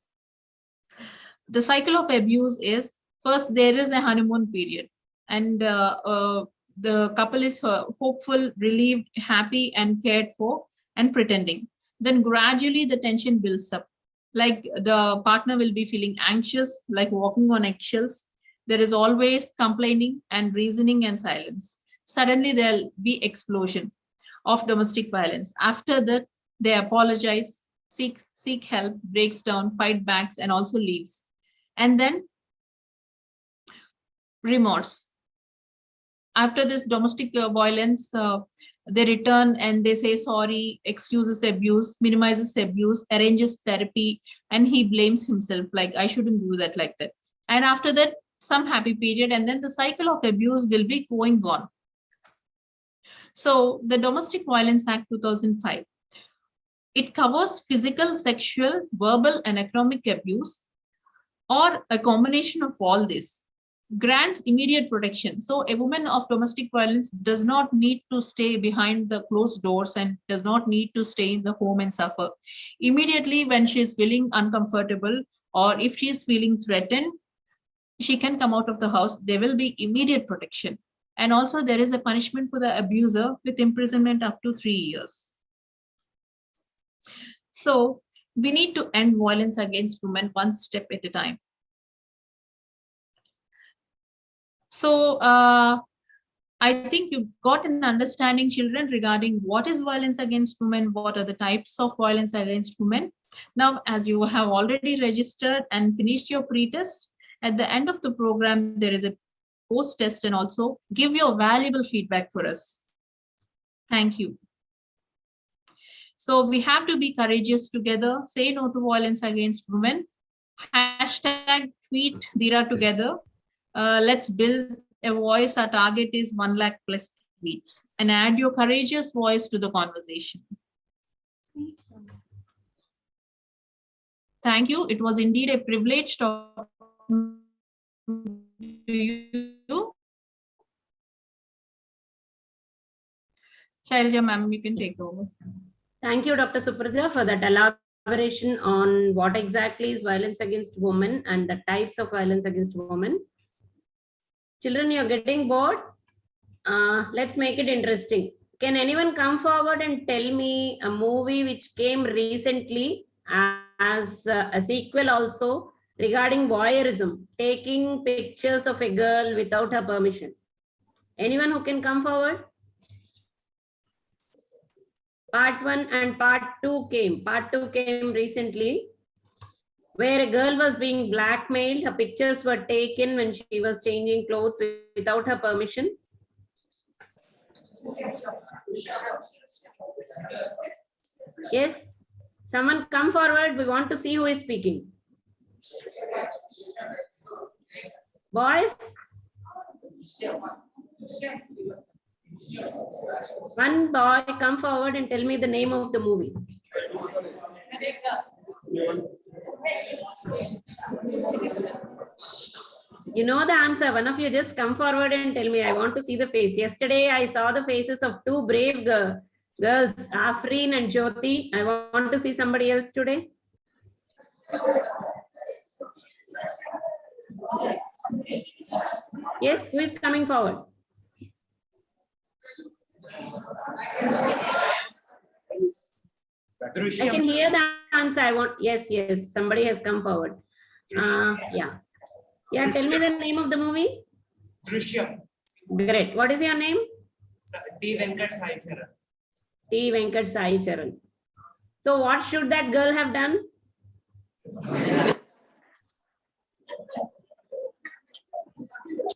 The cycle of abuse is, first there is a honeymoon period, and the couple is hopeful, relieved, happy and cared for and pretending. Then gradually the tension builds up, like the partner will be feeling anxious, like walking on eggshells. There is always complaining and reasoning and silence. Suddenly there'll be explosion of domestic violence. After that, they apologize, seek help, breaks down, fight backs, and also leaves. And then remorse. After this domestic violence, they return and they say sorry, excuses abuse, minimizes abuse, arranges therapy, and he blames himself, like I shouldn't do that, like that. And after that, some happy period, and then the cycle of abuse will be going on. So the Domestic Violence Act 2005, it covers physical, sexual, verbal, and economic abuse, or a combination of all this. Grants immediate protection. So a woman of domestic violence does not need to stay behind the closed doors and does not need to stay in the home and suffer. Immediately when she is feeling uncomfortable, or if she is feeling threatened, she can come out of the house. There will be immediate protection. And also there is a punishment for the abuser with imprisonment up to 3 years. So We need to end violence against women one step at a time. So I think you got an understanding, children, regarding what is violence against women, what are the types of violence against women. Now, as you have already registered and finished your pre-test, at the end of the program, there is a post-test, and also give your valuable feedback for us. Thank you. So we have to be courageous together, say no to violence against women, hashtag tweet Dheera together. Let's build a voice. Our target is 1 lakh plus tweets, and add your courageous voice to the conversation. Thank you. It was indeed a privilege talking to you. Shailja ma'am, you can take over. Thank you, Dr. Supraja, for that elaboration on what exactly is violence against women and the types of violence against women. Children, you're getting bored? Let's make it interesting. Can anyone come forward and tell me a movie which came recently as a sequel also regarding voyeurism, taking pictures of a girl without her permission? Anyone who can come forward? Part 1 and part 2 came. Part 2 came recently, where a girl was being blackmailed. Her pictures were taken when she was changing clothes without her permission. Yes, someone come forward. We want to see who is speaking. Boys? One boy, come forward and tell me the name of the movie. You know the answer. One of you just come forward and tell me. I want to see the face. Yesterday, I saw the faces of two brave girls, Afreen and Jyoti. I want to see somebody else today. Yes, who is coming forward? I can hear the answer. I want. Yes, yes. Somebody has come forward. Yeah. Yeah. Tell me the name of the movie. Drishyam. Great. What is your name? T. Venkat Sai Charan. T. Venkat Sai Charan. So, what should that girl have done?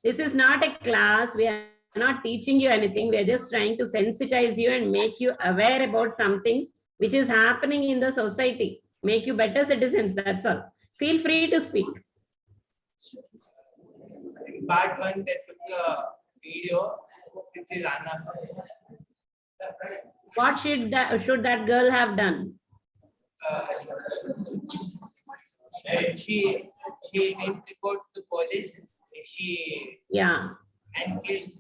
This is not a class. We are not teaching you anything. We are just trying to sensitize you and make you aware about something which is happening in the society. Make you better citizens. That's all. Feel free to speak. Part 1, they took a video which is enough. What should that girl have done? She did report to police. Yeah. And killed.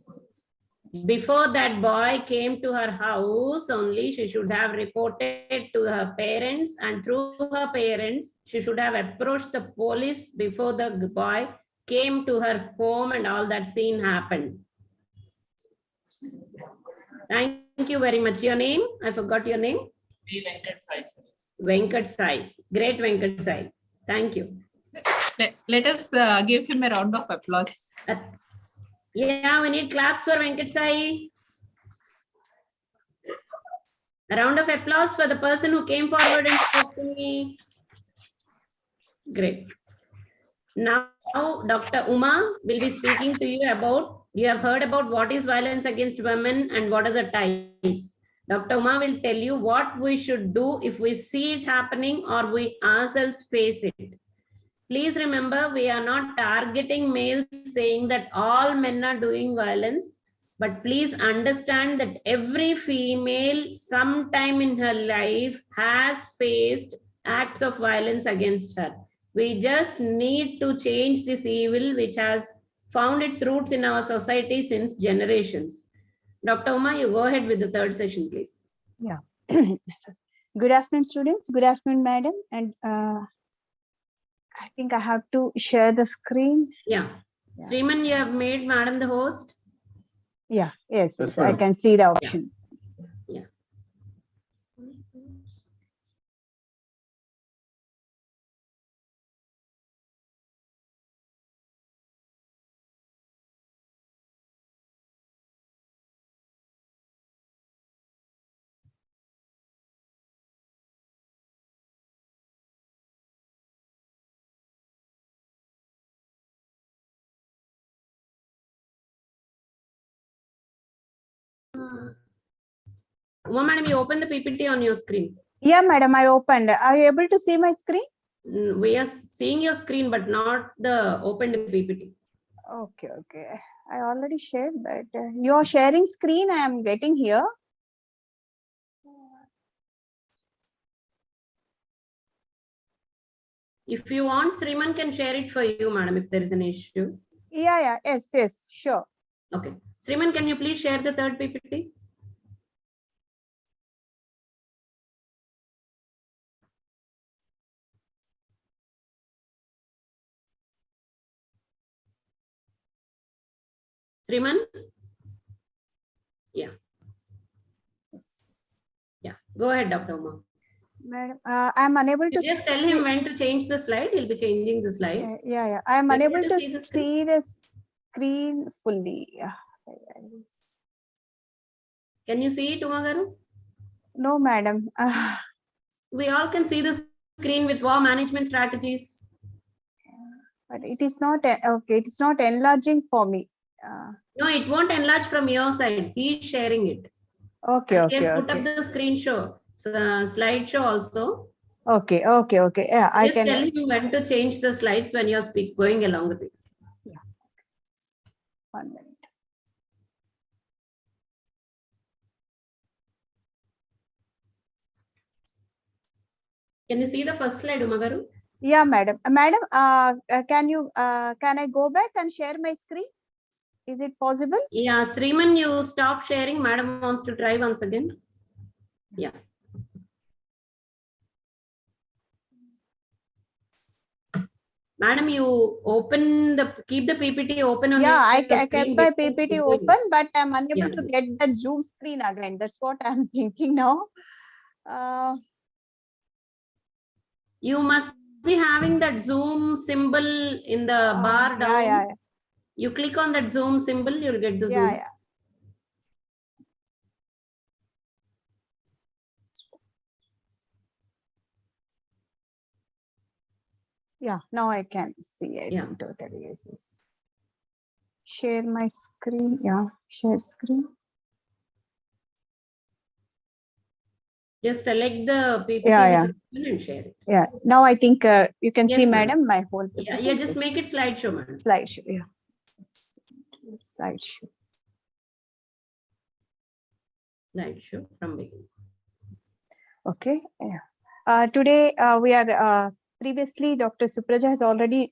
Before that boy came to her house, only she should have reported to her parents, and through her parents, she should have approached the police before the boy came to her home and all that scene happened. Thank you very much. Your name? I forgot your name. T. Venkat Sai. Venkat Sai. Great Venkat Sai. Thank you. Let us give him a round of applause. Yeah, we need claps for Venkat Sai. A round of applause for the person who came forward and spoke to me. Great. Now, Dr. Uma will be speaking to you about, you have heard about what is violence against women and what are the types. Dr. Uma will tell you what we should do if we see it happening or we ourselves face it. Please remember, we are not targeting males saying that all men are doing violence, but please understand that every female sometime in her life has faced acts of violence against her. We just need to change this evil which has found its roots in our society since generations. Dr. Uma, you go ahead with the third session, please. Yeah. Good afternoon, students. Good afternoon, madam. And I think I have to share the screen. Yeah. Sriman, you have made madam the host? Yeah, yes, Yes, I ma'am. can see the option. Uma madam, you open the PPT on your screen. Yeah, madam, I opened. Are you able to see my screen? We are seeing your screen, but not the opened PPT. Okay, okay. I already shared, but you are sharing screen. I am getting here. If you want, Sriman can share it for you, madam, if there is an issue. Yeah, yeah, yes, yes, sure. Okay. Sriman, can you please share the third PPT? Sriman? Yeah. Yeah. Go ahead, Dr. Uma. Madam, I'm unable to Just tell him when to change the slide. He'll be changing the slides. Yeah, yeah. I'm Let me unable to see the see the screen fully. Yeah. Can you see it, Uma Garu? No, madam. We all can see the screen with war management strategies. But it is not okay. It is not enlarging for me. No, it won't enlarge from your side. He's sharing it. Okay, And he okay, has put okay. up the screenshot, so, slideshow also. Okay, okay, okay. Yeah, I Just can. tell him when to change the slides when you're going along with it. Yeah. 1 minute. Can you see the first slide, Uma Garu? Yeah, madam. Madam, can I go back and share my screen? Is it possible? Yeah, Sriman, you stop sharing. Madam wants to try once again. Yeah. Madam, you keep the PPT open on Yeah, I your kept screen my before PPT going. open, but I'm unable Yeah. to get the Zoom screen again. That's what I'm thinking now. You must be having that Zoom symbol in the bar down. Yeah. You click on that Zoom symbol, you'll get the Zoom. Yeah, now I can see. I think totally yes. Share my screen. Yeah, share screen. Just select the PPT Yeah. which is open and share it. Yeah, now I think you can Yes, see, madam, my whole PPT. Yeah, just make it slideshow, madam. Slideshow, yeah. Slideshow. Slideshow from beginning. Okay. Yeah. Today we are previously Dr. Supraja has already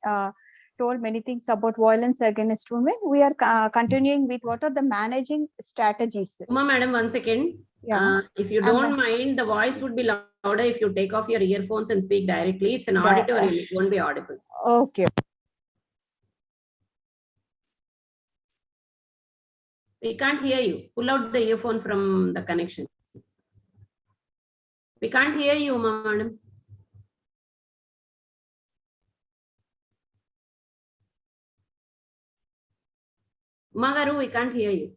told many things about violence against women. We are continuing with what are the managing strategies. Uma madam, 1 second. Yeah. If you don't mind, the voice would be louder if you take off your earphones and speak directly. It's an auditorium, it won't be audible. Okay. We can't hear you. Pull out the earphone from the connection. We can't hear you, madam. Magaru, we can't hear you.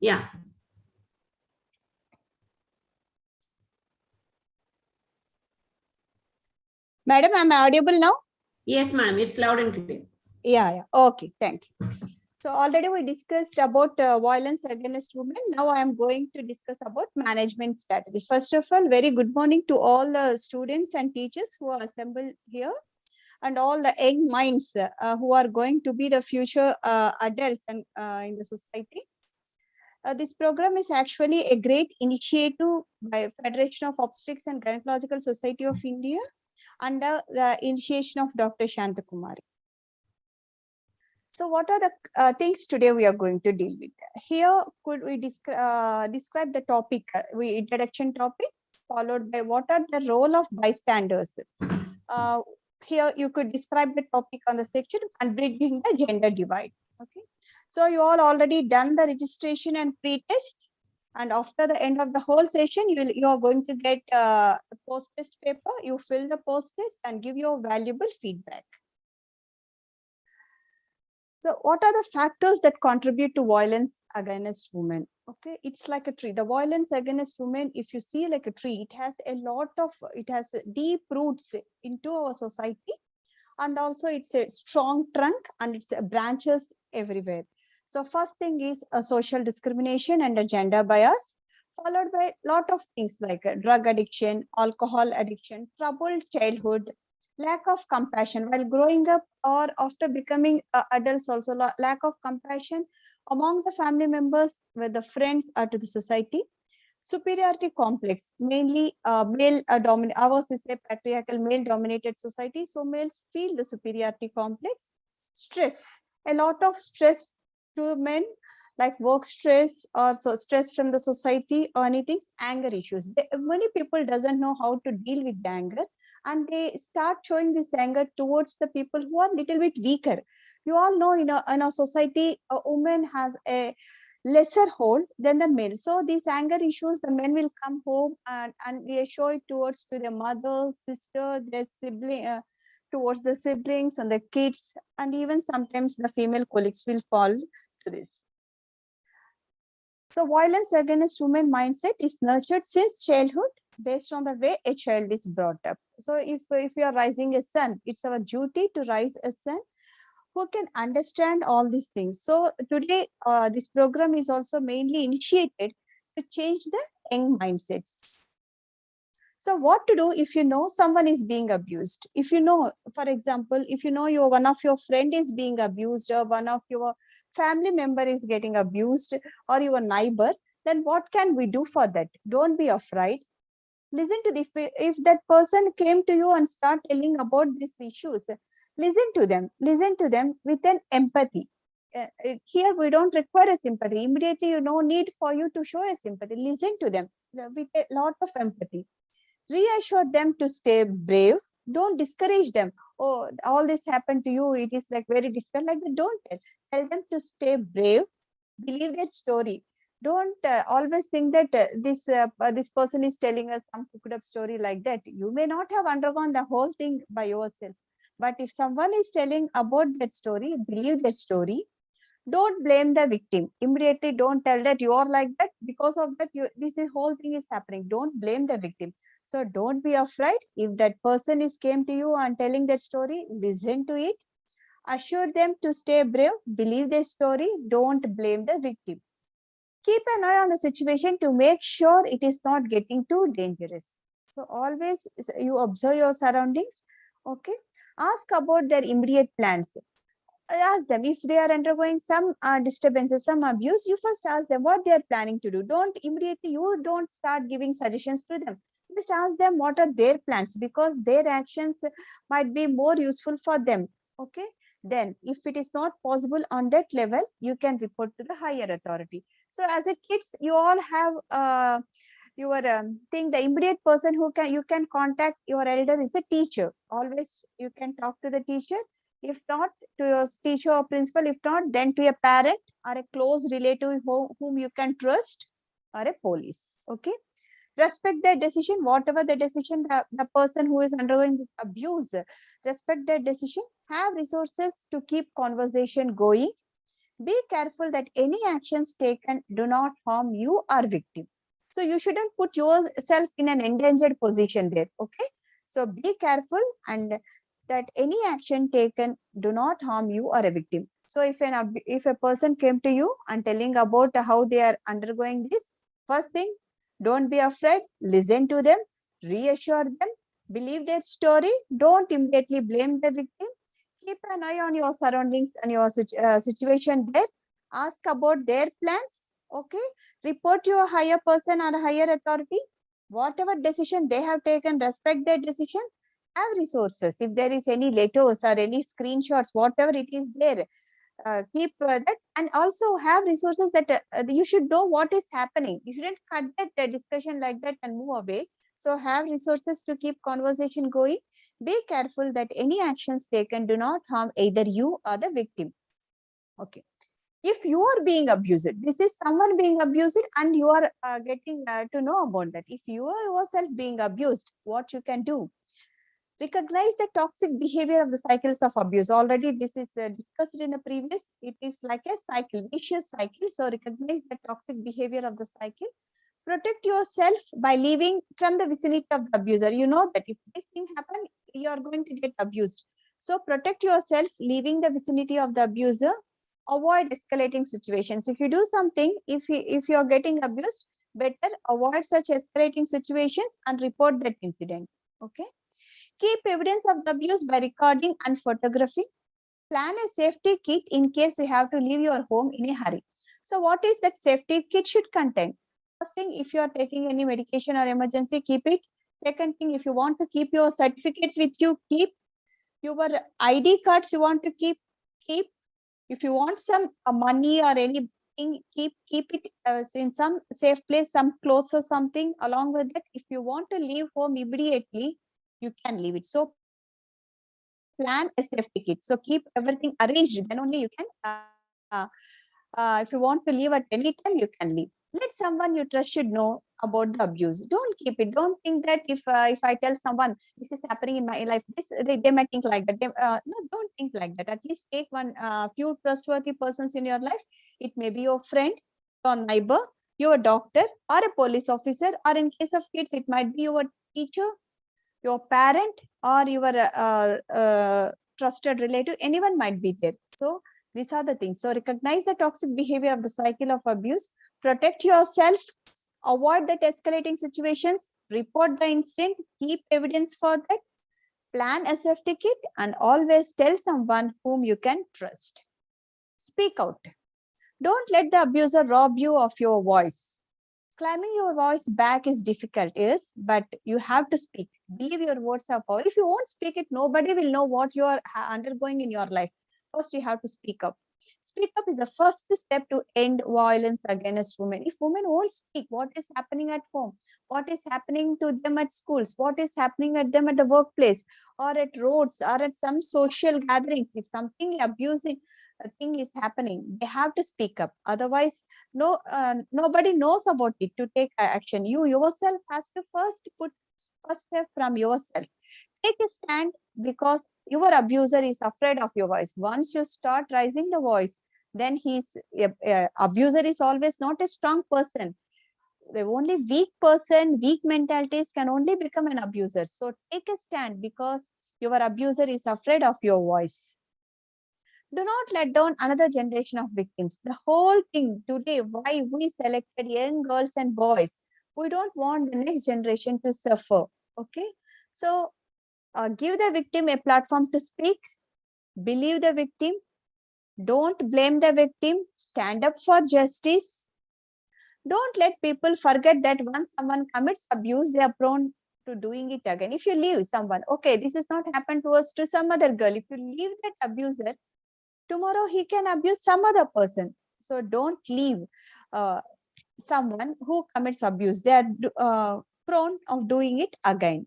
Yeah. Madam, am I audible now? Yes, ma'am. It's loud and clear. Yeah. Okay. Thank you. So already we discussed about violence against women. Now I am going to discuss about management strategies. First of all, very good morning to all the students and teachers who are assembled here, and all the young minds who are going to be the future adults and in the society. This program is actually a great initiative by Federation of Obstetrics and Gynecological Society of India under the initiation of Dr. Shantakumari. So what are the things today we are going to deal with? Here, could we describe the topic, introduction topic, followed by what are the role of bystanders? Here, you could describe the topic on the section and bridging the gender divide. Okay. So you all already done the registration and pre-test. And after the end of the whole session, you are going to get a post-test paper. You fill the post-test and give your valuable feedback. So what are the factors that contribute to violence against women? Okay, it's like a tree. The violence against women, if you see like a tree, it has deep roots into our society. and also it's a strong trunk and it's branches everywhere. So first thing is a social discrimination and a gender bias, followed by a lot of things like drug addiction, alcohol addiction, troubled childhood, lack of compassion while growing up or after becoming adults, also lack of compassion among the family members, with the friends or to the society. Superiority complex, mainly male dominant. Ours is a patriarchal male dominated society, so males feel the superiority complex. Stress, a lot of stress to men, like work stress or so stress from the society or anything. Anger issues, many people doesn't know how to deal with the anger, and they start showing this anger towards the people who are little bit weaker. You all know in our society a woman has a lesser hold than the male. So these anger issues, the men will come home and they show it towards to their mother, sister, their sibling, towards the siblings and the kids, and even sometimes the female colleagues will fall to this. So violence against women mindset is nurtured since childhood based on the way a child is brought up. So if you are raising a son, it's our duty to raise a son who can understand all these things. So today, this program is also mainly initiated to change the young mindsets. So what to do if you know someone is being abused? If you know, for example, if you know one of your friend is being abused, or one of your family member is getting abused, or your neighbor, then what can we do for that? Don't be afraid. Listen to the, if that person came to you and start telling about these issues, listen to them with an empathy. Here we don't require a sympathy. Immediately, no need for you to show a sympathy. Listen to them with a lot of empathy. Reassure them to stay brave. Don't discourage them. Oh, all this happened to you, it is like very difficult. Like that, don't tell them to stay brave. Believe their story. Don't always think that this person is telling us some cooked up story like that. You may not have undergone the whole thing by yourself. But if someone is telling about that story, believe their story. Don't blame the victim. Immediately, don't tell that you are like that. Because of that, this whole thing is happening. Don't blame the victim. So don't be afraid. If that person is came to you and telling that story, listen to it. Assure them to stay brave. Believe their story. Don't blame the victim. Keep an eye on the situation to make sure it is not getting too dangerous. So always you observe your surroundings. Okay. Ask about their immediate plans. Ask them if they are undergoing some disturbances, some abuse. You first ask them what they are planning to do. Don't immediately, you don't start giving suggestions to them. Just ask them what are their plans, because their actions might be more useful for them. Okay. Then if it is not possible on that level, you can report to the higher authority. So as a kids, you all have your thing, the immediate person who you can contact your elder is a teacher. Always you can talk to the teacher. If not, to your teacher or principal. If not, then to a parent or a close relative whom you can trust, or a police. Okay. Respect their decision, whatever the decision, the person who is undergoing this abuse, respect their decision. Have resources to keep conversation going. Be careful that any actions taken do not harm you or victim. So you shouldn't put yourself in an endangered position there. Okay. So be careful, and that any action taken do not harm you or a victim. So if a person came to you and telling about how they are undergoing this, first thing, don't be afraid. Listen to them, reassure them, believe their story. Don't immediately blame the victim. Keep an eye on your surroundings and your situation there. Ask about their plans. Okay. Report to a higher person or a higher authority. Whatever decision they have taken, respect their decision. Have resources. If there is any letters or any screenshots, whatever it is there, keep that, and also have resources that you should know what is happening. You shouldn't cut that discussion like that and move away. So have resources to keep conversation going. Be careful that any actions taken do not harm either you or the victim. Okay. If you are being abused, this is someone being abused and you are getting to know about that. If you are yourself being abused, what you can do? Recognize the toxic behavior of the cycles of abuse. Already this is discussed in a previous. It is like a cycle, vicious cycle. So recognize the toxic behavior of the cycle. Protect yourself by leaving from the vicinity of the abuser. You know that if this thing happens, you are going to get abused. So protect yourself, leaving the vicinity of the abuser. Avoid escalating situations. If you do something, if you are getting abused, better avoid such escalating situations and report that incident. Okay. Keep evidence of the abuse by recording and photographing. Plan a safety kit in case you have to leave your home in a hurry. So what is that safety kit should contain? First thing, if you are taking any medication or emergency, keep it. Second thing, if you want to keep your certificates with you, keep. Your ID cards you want to keep. If you want some money or anything, keep it in some safe place, some clothes or something along with that. If you want to leave home immediately, you can leave it. So plan a safety kit. So keep everything arranged. Then only you can. If you want to leave at any time, you can leave. Let someone you trust should know about the abuse. Don't keep it. Don't think that if I tell someone this is happening in my life, they might think like that. No, don't think like that. At least take one few trustworthy persons in your life. It may be your friend, your neighbor, your doctor, or a police officer, or in case of kids, it might be your teacher, your parent, or your trusted relative. Anyone might be there. So these are the things. So recognize the toxic behavior of the cycle of abuse. Protect yourself. Avoid that escalating situations. Report the incident. Keep evidence for that. Plan a safety kit and always tell someone whom you can trust. Speak out. Don't let the abuser rob you of your voice. Climbing your voice back is difficult, yes, but you have to speak. Believe your words have power. If you won't speak it, nobody will know what you are undergoing in your life. First, you have to speak up. Speak up is the first step to end violence against women. If women won't speak, what is happening at home? What is happening to them at schools? What is happening at them at the workplace or at roads or at some social gatherings? If something abusing thing is happening, they have to speak up. Otherwise, nobody knows about it to take action. You yourself has to first step from yourself. Take a stand because your abuser is afraid of your voice. Once you start raising the voice, then abuser is always not a strong person. The only weak person, weak mentalities can only become an abuser. So take a stand because your abuser is afraid of your voice. Do not let down another generation of victims. The whole thing today, why we selected young girls and boys, we don't want the next generation to suffer. Okay, so give the victim a platform to speak. Believe the victim. Don't blame the victim. Stand up for justice. Don't let people forget that once someone commits abuse, they are prone to doing it again. If you leave someone, okay, this is not happened to us, to some other girl. If you leave that abuser, tomorrow he can abuse some other person. So don't leave someone who commits abuse. They are prone of doing it again.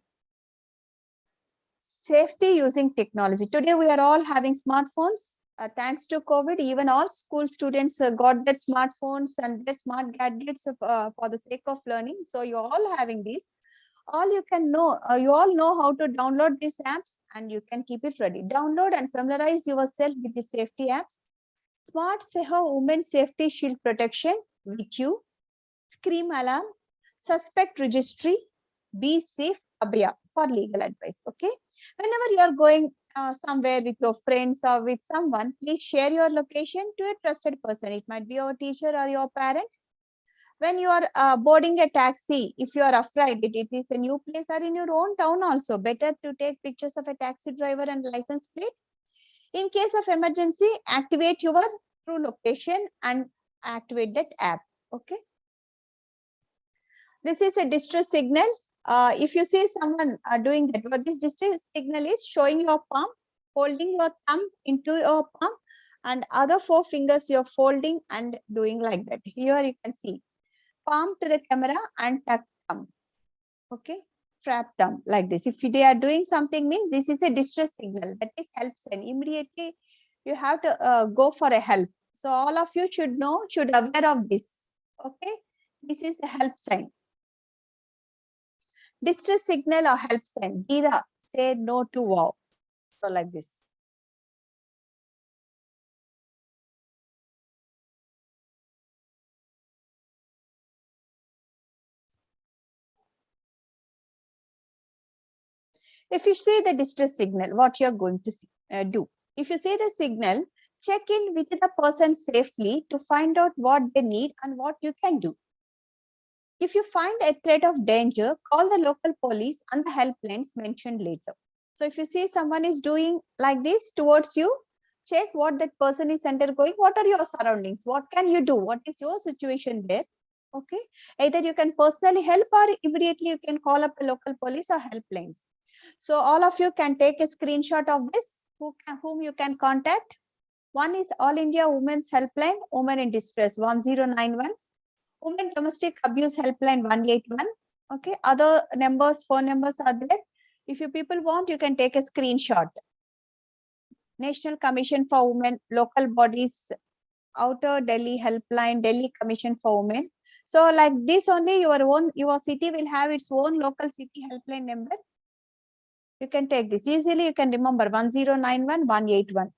Safety using technology. Today we are all having smartphones. Thanks to COVID, even all school students got their smartphones and their smart gadgets for the sake of learning. So you're all having these. All you can know, you all know how to download these apps and you can keep it ready. Download and familiarize yourself with the safety apps. Smart Seho Women Safety Shield Protection with you. Scream Alarm. Suspect Registry. Be Safe Abhya for legal advice. Okay. Whenever you are going somewhere with your friends or with someone, please share your location to a trusted person. It might be your teacher or your parent. When you are boarding a taxi, if you are afraid that it is a new place or in your own town also, better to take pictures of a taxi driver and license plate. In case of emergency, activate your true location and activate that app. Okay. This is a distress signal. If you see someone doing that, what this distress signal is showing your palm, holding your thumb into your palm, and other 4 fingers you're folding and doing like that. Here you can see palm to the camera and tuck thumb. Okay, trap thumb like this. If they are doing something, means this is a distress signal. That is help sign. Immediately you have to go for a help. So all of you should know, should aware of this. Okay, this is the help sign. Distress signal or help sign. Dheera, say no to wow. So like this. If you see the distress signal, what you're going to see. do? If you see the signal, check in with the person safely to find out what they need and what you can do. If you find a threat of danger, call the local police and the helplines mentioned later. So if you see someone is doing like this towards you, check what that person is undergoing. What are your surroundings? What can you do? What is your situation there? Okay. Either you can personally help or immediately you can call up the local police or helplines. So all of you can take a screenshot of this, whom you can contact. One is All India Women's Helpline, Women in Distress 1091. Women Domestic Abuse Helpline 181. Okay, other numbers, phone numbers are there. If you people want, you can take a screenshot. National Commission for Women, local bodies, Outer Delhi Helpline, Delhi Commission for Women. So like this only, your city will have its own local city helpline number. You can take this easily. You can remember 1091 181.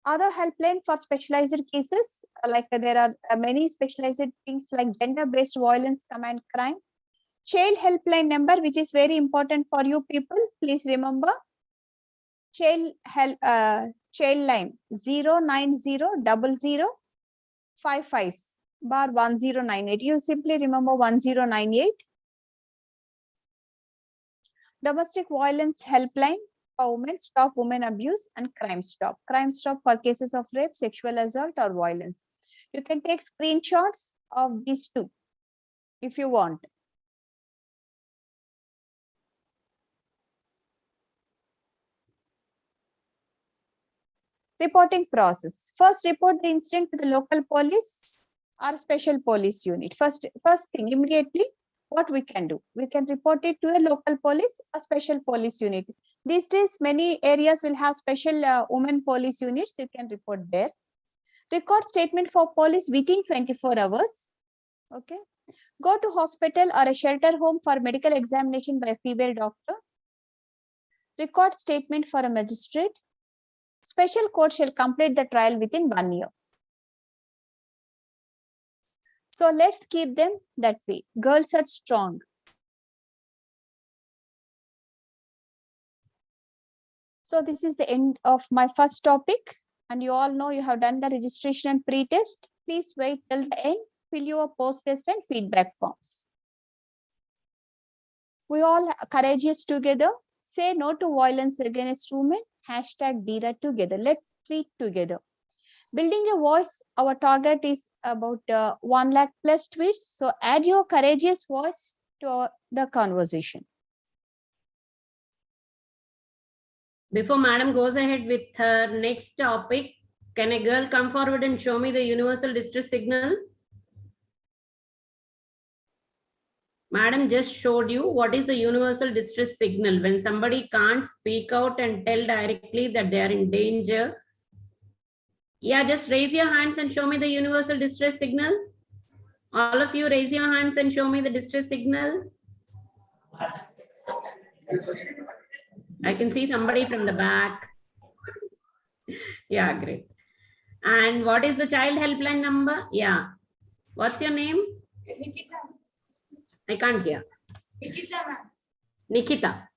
Other helpline for specialized cases, like there are many specialized things like gender-based violence, command crime. Child helpline number, which is very important for you people. Please remember, child line 0900055/1098. You simply remember 1098. Domestic violence helpline for women, Stop Women Abuse, and Crime Stop. Crime Stop for cases of rape, sexual assault, or violence. You can take screenshots of these two if you want. Reporting process. First, report the incident to the local police or special police unit. First thing, immediately, what we can do? We can report it to a local police or special police unit. These days, many areas will have special women police units. You can report there. Record statement for police within 24 hours. Okay. Go to hospital or a shelter home for medical examination by a female doctor. Record statement for a magistrate. Special court shall complete the trial within 1 year. So let's keep them that way. Girls are strong. So this is the end of my first topic. And you all know you have done the registration and pre-test. Please wait till the end. Fill your post-test and feedback forms. We all courageous together. Say no to violence against women. #Dheera together. Let's tweet together. Building a voice, our target is about 1 lakh plus tweets. So add your courageous voice to the conversation. Before Madam goes ahead with her next topic, can a girl come forward and show me the universal distress signal? Madam just showed you what is the universal distress signal. When somebody can't speak out and tell directly that they are in danger. Yeah, just raise your hands and show me the universal distress signal. All of you raise your hands and show me the distress signal. I can see somebody from the back. Yeah, great. And what is the child helpline number? Yeah. What's your name? Nikita. I can't hear. Nikita, ma'am. Nikita.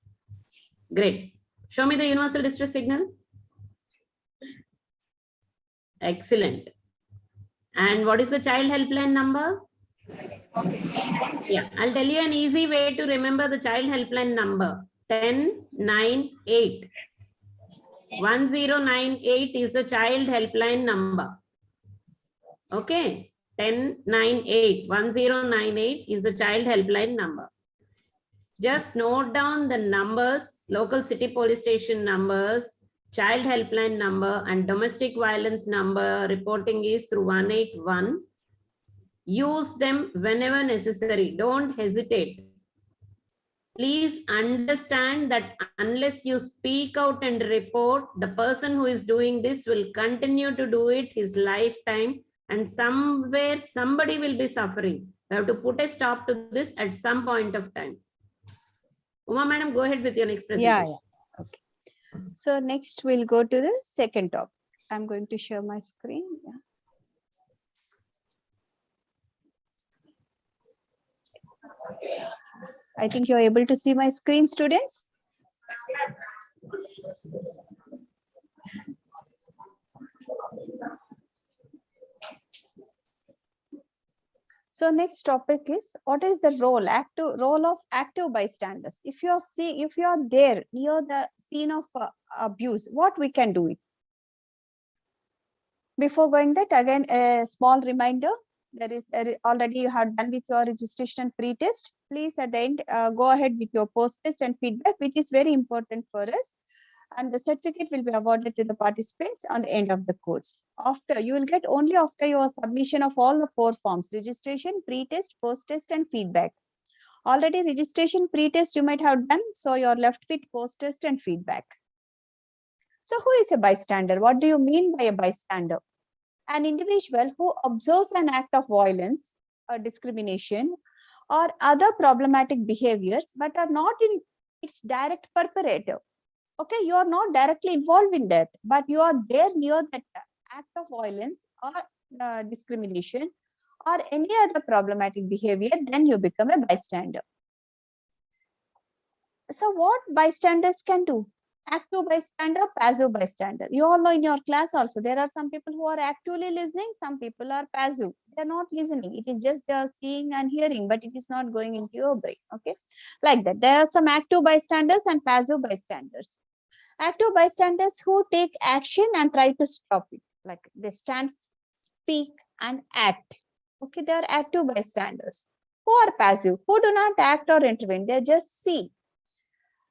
Great. Show me the universal distress signal. Excellent. And what is the child helpline number? Yeah, I'll tell you an easy way to remember the child helpline number. 1098. 1098 is the child helpline number. Okay. 1098. 1098 is the child helpline number. Just note down the numbers, local city police station numbers, child helpline number, and domestic violence number. Reporting is through 181. Use them whenever necessary. Don't hesitate. Please understand that unless you speak out and report, the person who is doing this will continue to do it his lifetime, and somewhere somebody will be suffering. You have to put a stop to this at some point of time. Uma madam, go ahead with your next presentation. Yeah. Okay. So next we'll go to the second topic. I'm going to share my screen. Yeah. I think you're able to see my screen, students. So next topic is, what is the role of active bystanders? If you are there near the scene of abuse, what we can do it? Before going that, again a small reminder. There is already you have done with your registration pre-test. Please at the end go ahead with your post-test and feedback, which is very important for us. And the certificate will be awarded to the participants on the end of the course. After, you will get only after your submission of all the 4 forms: registration, pre-test, post-test, and feedback. Already registration, pre-test you might have done, so you're left with post-test and feedback. So who is a bystander? What do you mean by a bystander? An individual who observes an act of violence or discrimination or other problematic behaviors, but are not in its direct perpetrator. Okay, you are not directly involved in that, but you are there near that act of violence or discrimination or any other problematic behavior, then you become a bystander. So what bystanders can do? Active bystander, passive bystander. You all know in your class also, there are some people who are actively listening, some people are passive. They're not listening. It is just they are seeing and hearing, but it is not going into your brain. Okay, like that. There are some active bystanders and passive bystanders. Active bystanders who take action and try to stop it. Like they stand, speak, and act. Okay, they are active bystanders. Who are passive? Who do not act or intervene. They just see.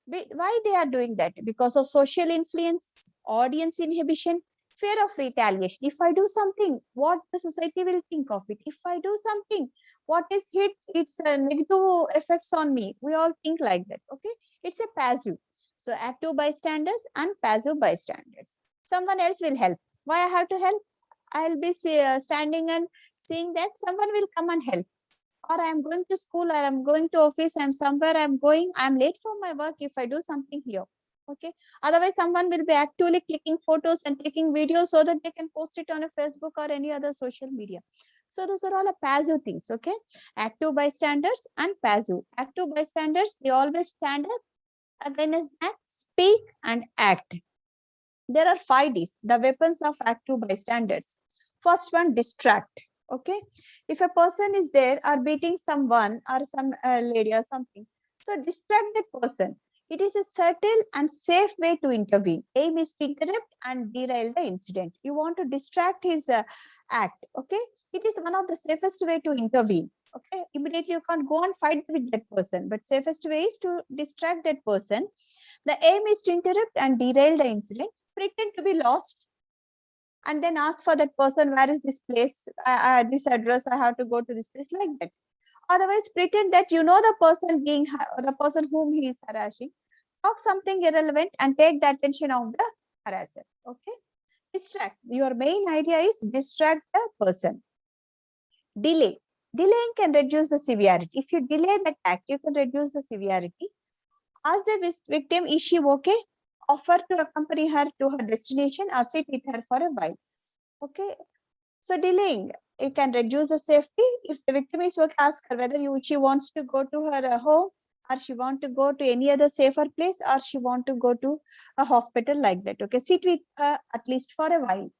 Why they are doing that? Because of social influence, audience inhibition, fear of retaliation. If I do something, what the society will think of it? If I do something, what is its negative effects on me? We all think like that. Okay, it's a passive. So active bystanders and passive bystanders. Someone else will help. Why I have to help? I'll be standing and seeing that someone will come and help. Or I am going to school, or I am going to office, I am somewhere, I am going, I am late for my work if I do something here. Okay. Otherwise, someone will be actively clicking photos and taking videos so that they can post it on a Facebook or any other social media. So those are all a passive things. Okay. Active bystanders and passive. Active bystanders, they always stand up against that, speak and act. There are 5 Ds, the weapons of active bystanders. First one, distract. Okay, if a person is there or beating someone or some lady or something, so distract that person. It is a subtle and safe way to intervene. Aim is to interrupt and derail the incident. You want to distract his act. Okay, it is one of the safest way to intervene. Okay, immediately you can't go and fight with that person, but safest way is to distract that person. The aim is to interrupt and derail the incident. Pretend to be lost and then ask for that person, where is this place, this address, I have to go to this place, like that. Otherwise, pretend that you know the person whom he is harassing, talk something irrelevant and take the attention of the harasser. Okay, distract. Your main idea is distract the person. Delay. Delaying can reduce the severity. If you delay the act, you can reduce the severity. Ask the victim, is she okay? Offer to accompany her to her destination or sit with her for a while. Okay, so delaying, it can reduce the safety. If the victim is okay, ask her whether she wants to go to her home, or she want to go to any other safer place, or she want to go to a hospital, like that. Okay, sit with her at least for a while.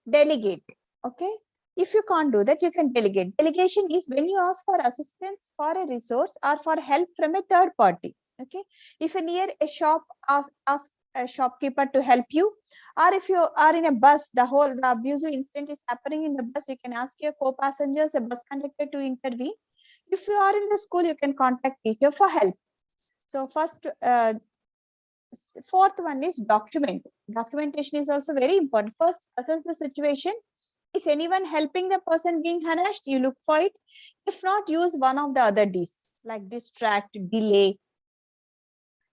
Delegate. Okay, if you can't do that, you can delegate. Delegation is when you ask for assistance for a resource or for help from a third party. Okay, if you're near a shop, ask a shopkeeper to help you, or if you are in a bus, the abusive incident is happening in the bus, you can ask your co-passengers, a bus conductor, to intervene. If you are in the school, you can contact teacher for help. So first, fourth one is document. Documentation is also very important. First, assess the situation. Is anyone helping the person being harassed? You look for it. If not, use one of the other Ds, like distract, delay.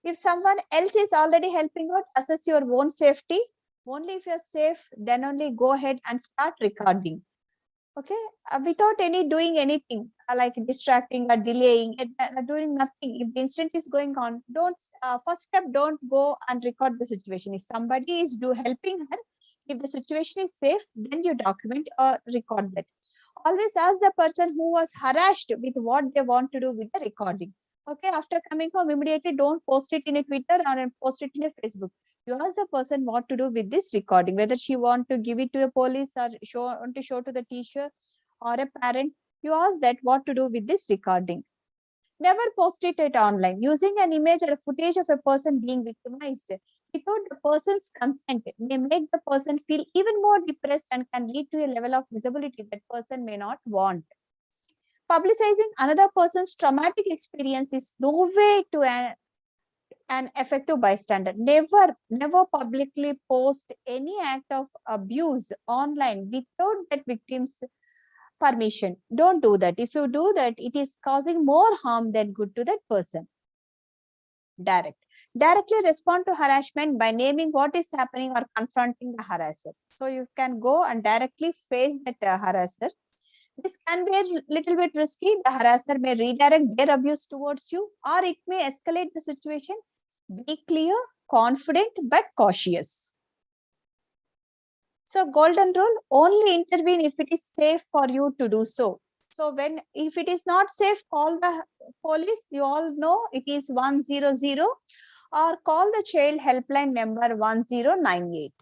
If someone else is already helping out, assess your own safety. Only if you're safe, then only go ahead and start recording. Okay, without doing anything like distracting or delaying, doing nothing. If the incident is going on, don't first step, don't go and record the situation. If somebody is helping her, if the situation is safe, then you document or record that. Always ask the person who was harassed with what they want to do with the recording. Okay, after coming home, immediately don't post it in a Twitter or post it in a Facebook. You ask the person what to do with this recording, whether she want to give it to a police or want to show to the teacher or a parent. You ask that what to do with this recording. Never post it online. Using an image or a footage of a person being victimized without the person's consent may make the person feel even more depressed and can lead to a level of visibility that person may not want. Publicizing another person's traumatic experience is no way to an effective bystander. Never publicly post any act of abuse online without that victim's permission. Don't do that. If you do that, it is causing more harm than good to that person. Directly respond to harassment by naming what is happening or confronting the harasser. So you can go and directly face that harasser. This can be a little bit risky. The harasser may redirect their abuse towards you, or it may escalate the situation. Be clear, confident, but cautious. So golden rule, only intervene if it is safe for you to do so. So if it is not safe, call the police. You all know it is 100 or call the child helpline number 1098.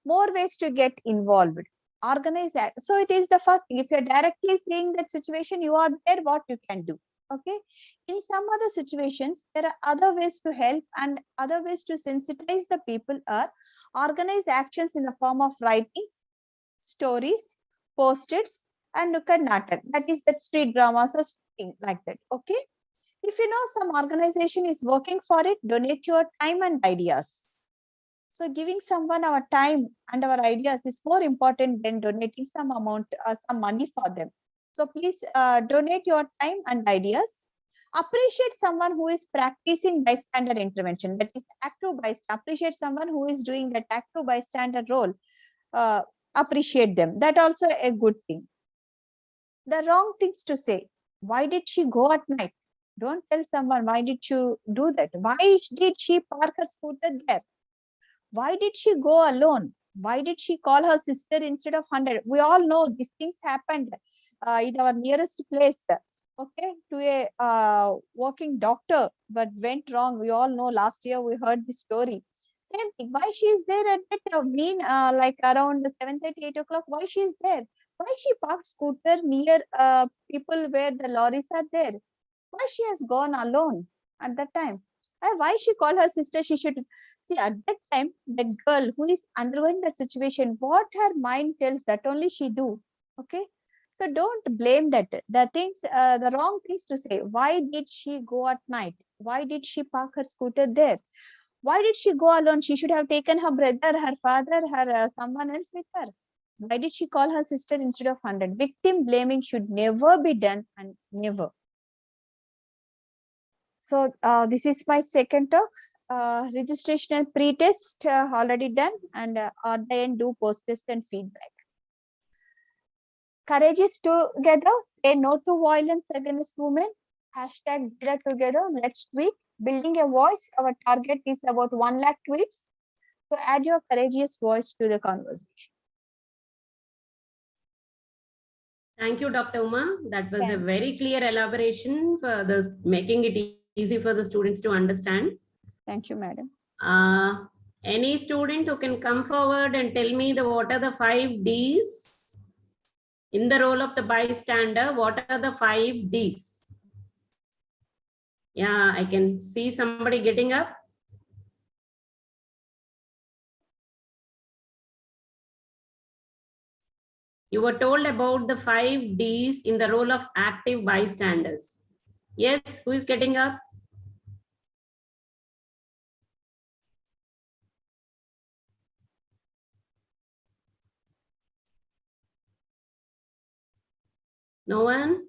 More ways to get involved. Organize. So it is the first thing. If you're directly seeing that situation, you are there, what you can do. Okay. In some other situations, there are other ways to help and other ways to sensitize the people are organize actions in the form of writings, stories, post-its, and look at natak. That is that street dramas or something like that. Okay. If you know some organization is working for it, donate your time and ideas. So giving someone our time and our ideas is more important than donating some amount, some money for them. So please donate your time and ideas. Appreciate someone who is practicing bystander intervention. That is active bystander. Appreciate someone who is doing that active bystander role. Appreciate them. That also a good thing. The wrong things to say. Why did she go at night? Don't tell someone, why did you do that? Why did she park her scooter there? Why did she go alone? Why did she call her sister instead of 100? We all know these things happened in our nearest place. Okay, to a working doctor, but went wrong. We all know last year we heard this story. Same thing. Why she is there at that mean like around 7:30, 8 o'clock? Why she is there? Why she parked scooter near people where the lorries are there? Why she has gone alone at that time? Why she called her sister? She should see at that time that girl who is undergoing the situation, what her mind tells, that only she do. Okay, so don't blame that. The things, the wrong things to say. Why did she go at night? Why did she park her scooter there? Why did she go alone? She should have taken her brother, her father, her someone else with her. Why did she call her sister instead of 100? Victim blaming should never be done, and never. So this is my second talk. Registration and pre-test already done, and at the end do post-test and feedback. Courageous together, say no to violence against women. Hashtag Dheera together. Let's tweet. Building a voice. Our target is about 1 lakh tweets. So add your courageous voice to the conversation. Thank you, Dr. Uma. That was a very clear elaboration for the making it easy for the students to understand. Thank you, madam. Any student who can come forward and tell me what are the 5 Ds in the role of the bystander? What are the 5 Ds? Yeah, I can see somebody getting up. You were told about the 5 Ds in the role of active bystanders. Yes, who is getting up? No one?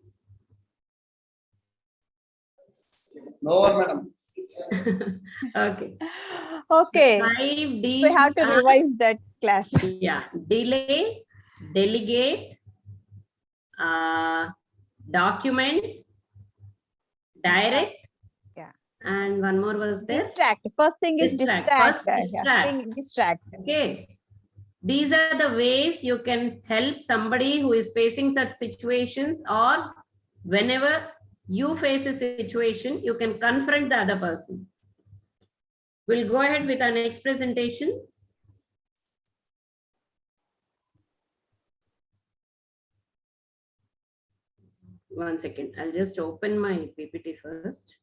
No one, madam. Okay. Okay. 5 Ds. We have to revise that class. Yeah. Delay, delegate, document, direct. Yeah. And one more was there. Distract. First thing is distract. First, distract. Distract. Okay. These are the ways you can help somebody who is facing such situations, or whenever you face a situation, you can confront the other person. We'll go ahead with our next presentation. One second, I'll just open my PPT first.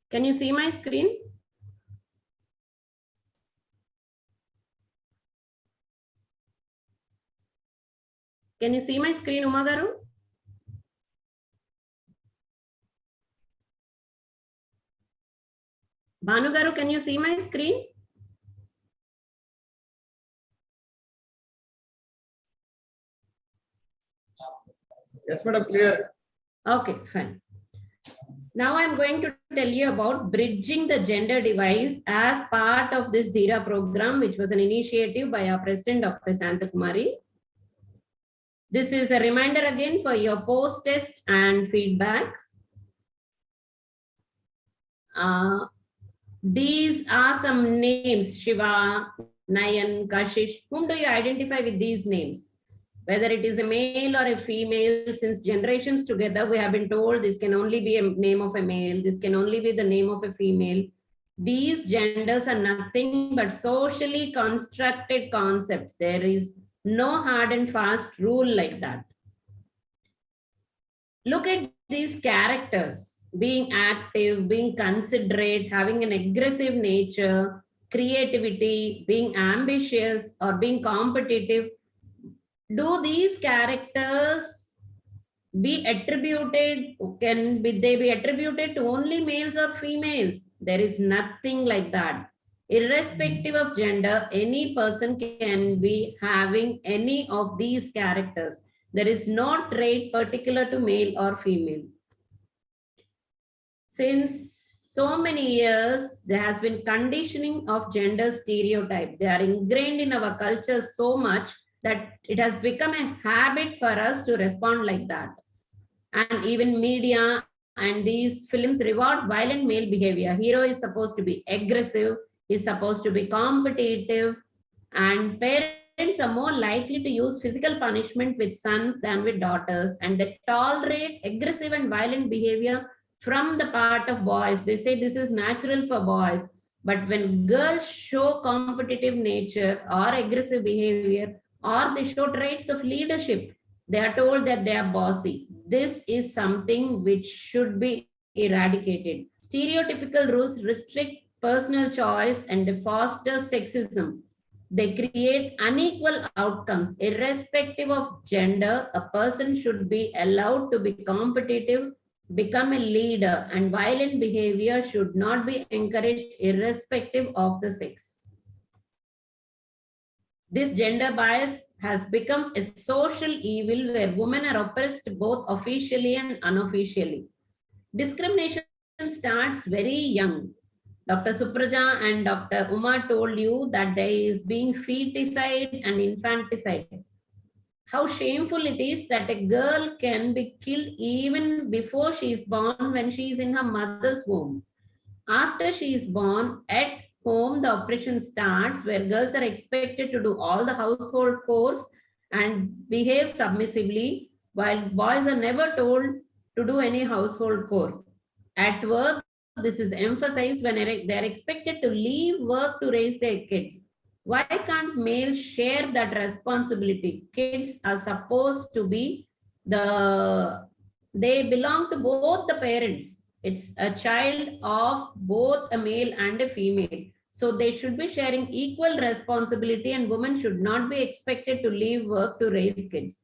Can you see my screen? Can you see my screen, Uma Garu? Bhanu Garu, can you see my screen? Yes, madam, clear. Okay, fine. Now I'm going to tell you about bridging the gender divide as part of this Dheera program, which was an initiative by our president, Dr. Santakumari. This is a reminder again for your post-test and feedback. These are some names: Shiva, Nayan, Kashish. Whom do you identify with these names? Whether it is a male or a female, since generations together, we have been told this can only be a name of a male, this can only be the name of a female. These genders are nothing but socially constructed concepts. There is no hard and fast rule like that. Look at these characters: being active, being considerate, having an aggressive nature, creativity, being ambitious, or being competitive. Do these characters be attributed, they be attributed to only males or females? There is nothing like that. Irrespective of gender, any person can be having any of these characters. There is no trait particular to male or female. Since so many years, there has been conditioning of gender stereotype. They are ingrained in our culture so much that it has become a habit for us to respond like that. And even media and these films reward violent male behavior. Hero is supposed to be aggressive, is supposed to be competitive, and parents are more likely to use physical punishment with sons than with daughters, and they tolerate aggressive and violent behavior from the part of boys. They say this is natural for boys. But when girls show competitive nature or aggressive behavior, or they show traits of leadership, they are told that they are bossy. This is something which should be eradicated. Stereotypical rules restrict personal choice and foster sexism. They create unequal outcomes. Irrespective of gender, a person should be allowed to be competitive, become a leader, and violent behavior should not be encouraged irrespective of the sex. This gender bias has become a social evil where women are oppressed both officially and unofficially. Discrimination starts very young. Dr. Supraja and Dr. Uma told you that there is being feticide and infanticide. How shameful it is that a girl can be killed even before she is born, when she is in her mother's womb. After she is born, at home, the oppression starts, where girls are expected to do all the household chores and behave submissively, while boys are never told to do any household chore. At work, this is emphasized when they are expected to leave work to raise their kids. Why can't males share that responsibility? Kids are supposed to be they belong to both the parents. It's a child of both a male and a female. So they should be sharing equal responsibility, and women should not be expected to leave work to raise kids.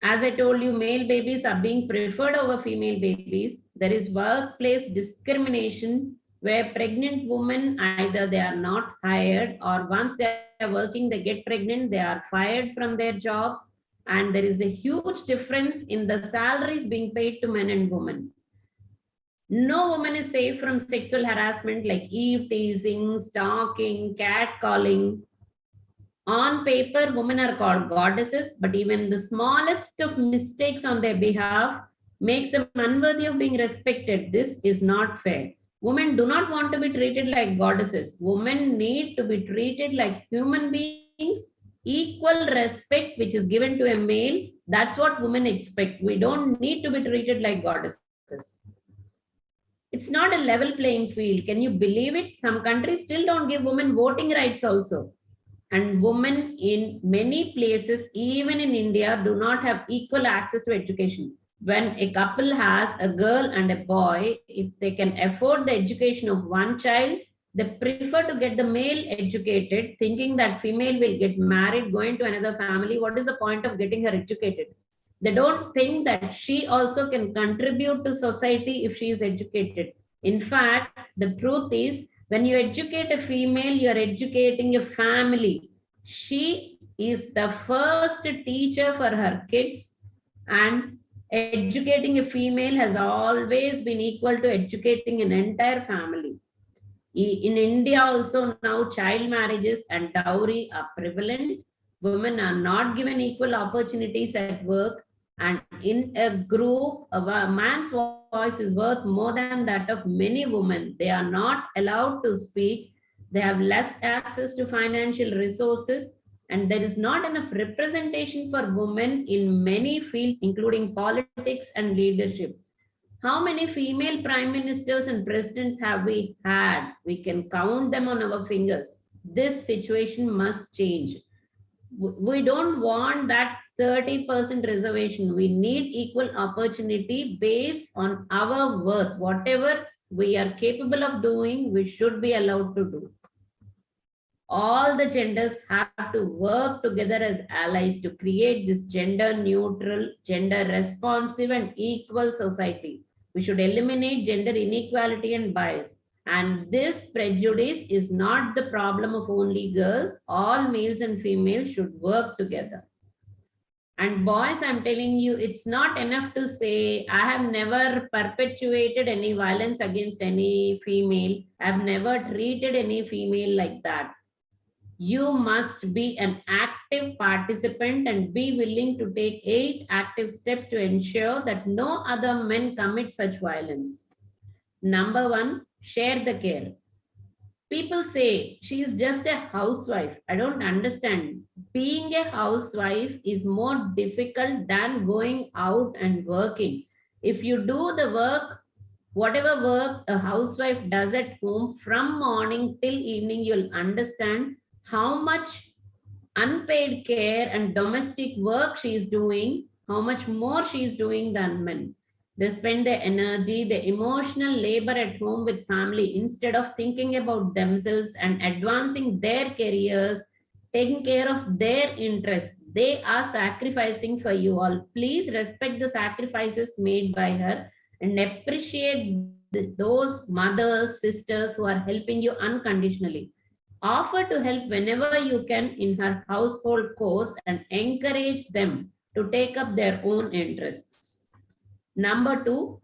As I told you, male babies are being preferred over female babies. There is workplace discrimination where pregnant women, either they are not hired, or once they are working, they get pregnant, they are fired from their jobs. And there is a huge difference in the salaries being paid to men and women. No woman is safe from sexual harassment like eve teasing, stalking, catcalling. On paper, women are called goddesses, but even the smallest of mistakes on their behalf makes them unworthy of being respected. This is not fair. Women do not want to be treated like goddesses. Women need to be treated like human beings, equal respect which is given to a male. That's what women expect. We don't need to be treated like goddesses. It's not a level playing field. Can you believe it? Some countries still don't give women voting rights also. And women in many places, even in India, do not have equal access to education. When a couple has a girl and a boy, if they can afford the education of one child, they prefer to get the male educated, thinking that female will get married, going to another family. What is the point of getting her educated? They don't think that she also can contribute to society if she is educated. In fact, the truth is, when you educate a female, you are educating a family. She is the first teacher for her kids, and educating a female has always been equal to educating an entire family. In India also now child marriages and dowry are prevalent. Women are not given equal opportunities at work, and in a group, a man's voice is worth more than that of many women. They are not allowed to speak. They have less access to financial resources, and there is not enough representation for women in many fields, including politics and leadership. How many female prime ministers and presidents have we had? We can count them on our fingers. This situation must change. We don't want that 30% reservation. We need equal opportunity based on our worth. Whatever we are capable of doing, we should be allowed to do. All the genders have to work together as allies to create this gender neutral, gender responsive and equal society. We should eliminate gender inequality and bias. And this prejudice is not the problem of only girls. All males and females should work together. And boys, I'm telling you, it's not enough to say, I have never perpetuated any violence against any female. I've never treated any female like that. You must be an active participant and be willing to take 8 active steps to ensure that no other men commit such violence. Number 1, share the care. People say she is just a housewife. I don't understand. Being a housewife is more difficult than going out and working. If you do the work, whatever work a housewife does at home from morning till evening, you'll understand how much unpaid care and domestic work she is doing, how much more she is doing than men. They spend their energy, their emotional labor at home with family instead of thinking about themselves and advancing their careers, taking care of their interests. They are sacrificing for you all. Please respect the sacrifices made by her and appreciate those mothers, sisters who are helping you unconditionally. Offer to help whenever you can in her household chores and encourage them to take up their own interests. Number 2,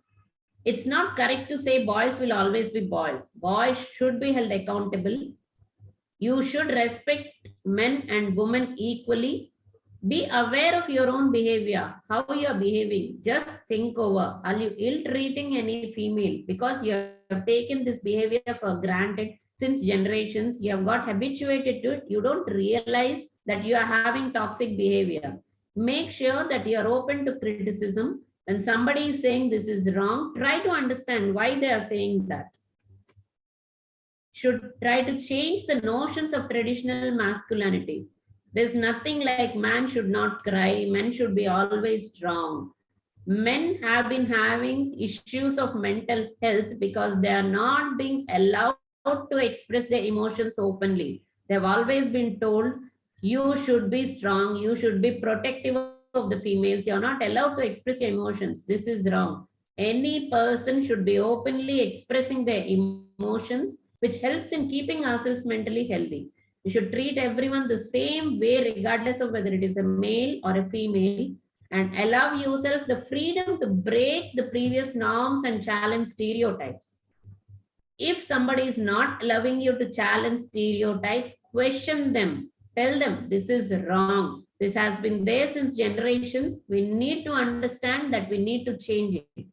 it's not correct to say boys will always be boys. Boys should be held accountable. You should respect men and women equally. Be aware of your own behavior, how you are behaving. Just think over, are you ill-treating any female? Because you have taken this behavior for granted since generations, you have got habituated to it. You don't realize that you are having toxic behavior. Make sure that you are open to criticism. When somebody is saying this is wrong, try to understand why they are saying that. Should try to change the notions of traditional masculinity. There's nothing like man should not cry, men should be always strong. Men have been having issues of mental health because they are not being allowed to express their emotions openly. They've always been told, you should be strong, you should be protective of the females, you're not allowed to express your emotions. This is wrong. Any person should be openly expressing their emotions, which helps in keeping ourselves mentally healthy. You should treat everyone the same way, regardless of whether it is a male or a female, and allow yourself the freedom to break the previous norms and challenge stereotypes. If somebody is not allowing you to challenge stereotypes, question them. Tell them this is wrong. This has been there since generations. We need to understand that we need to change it.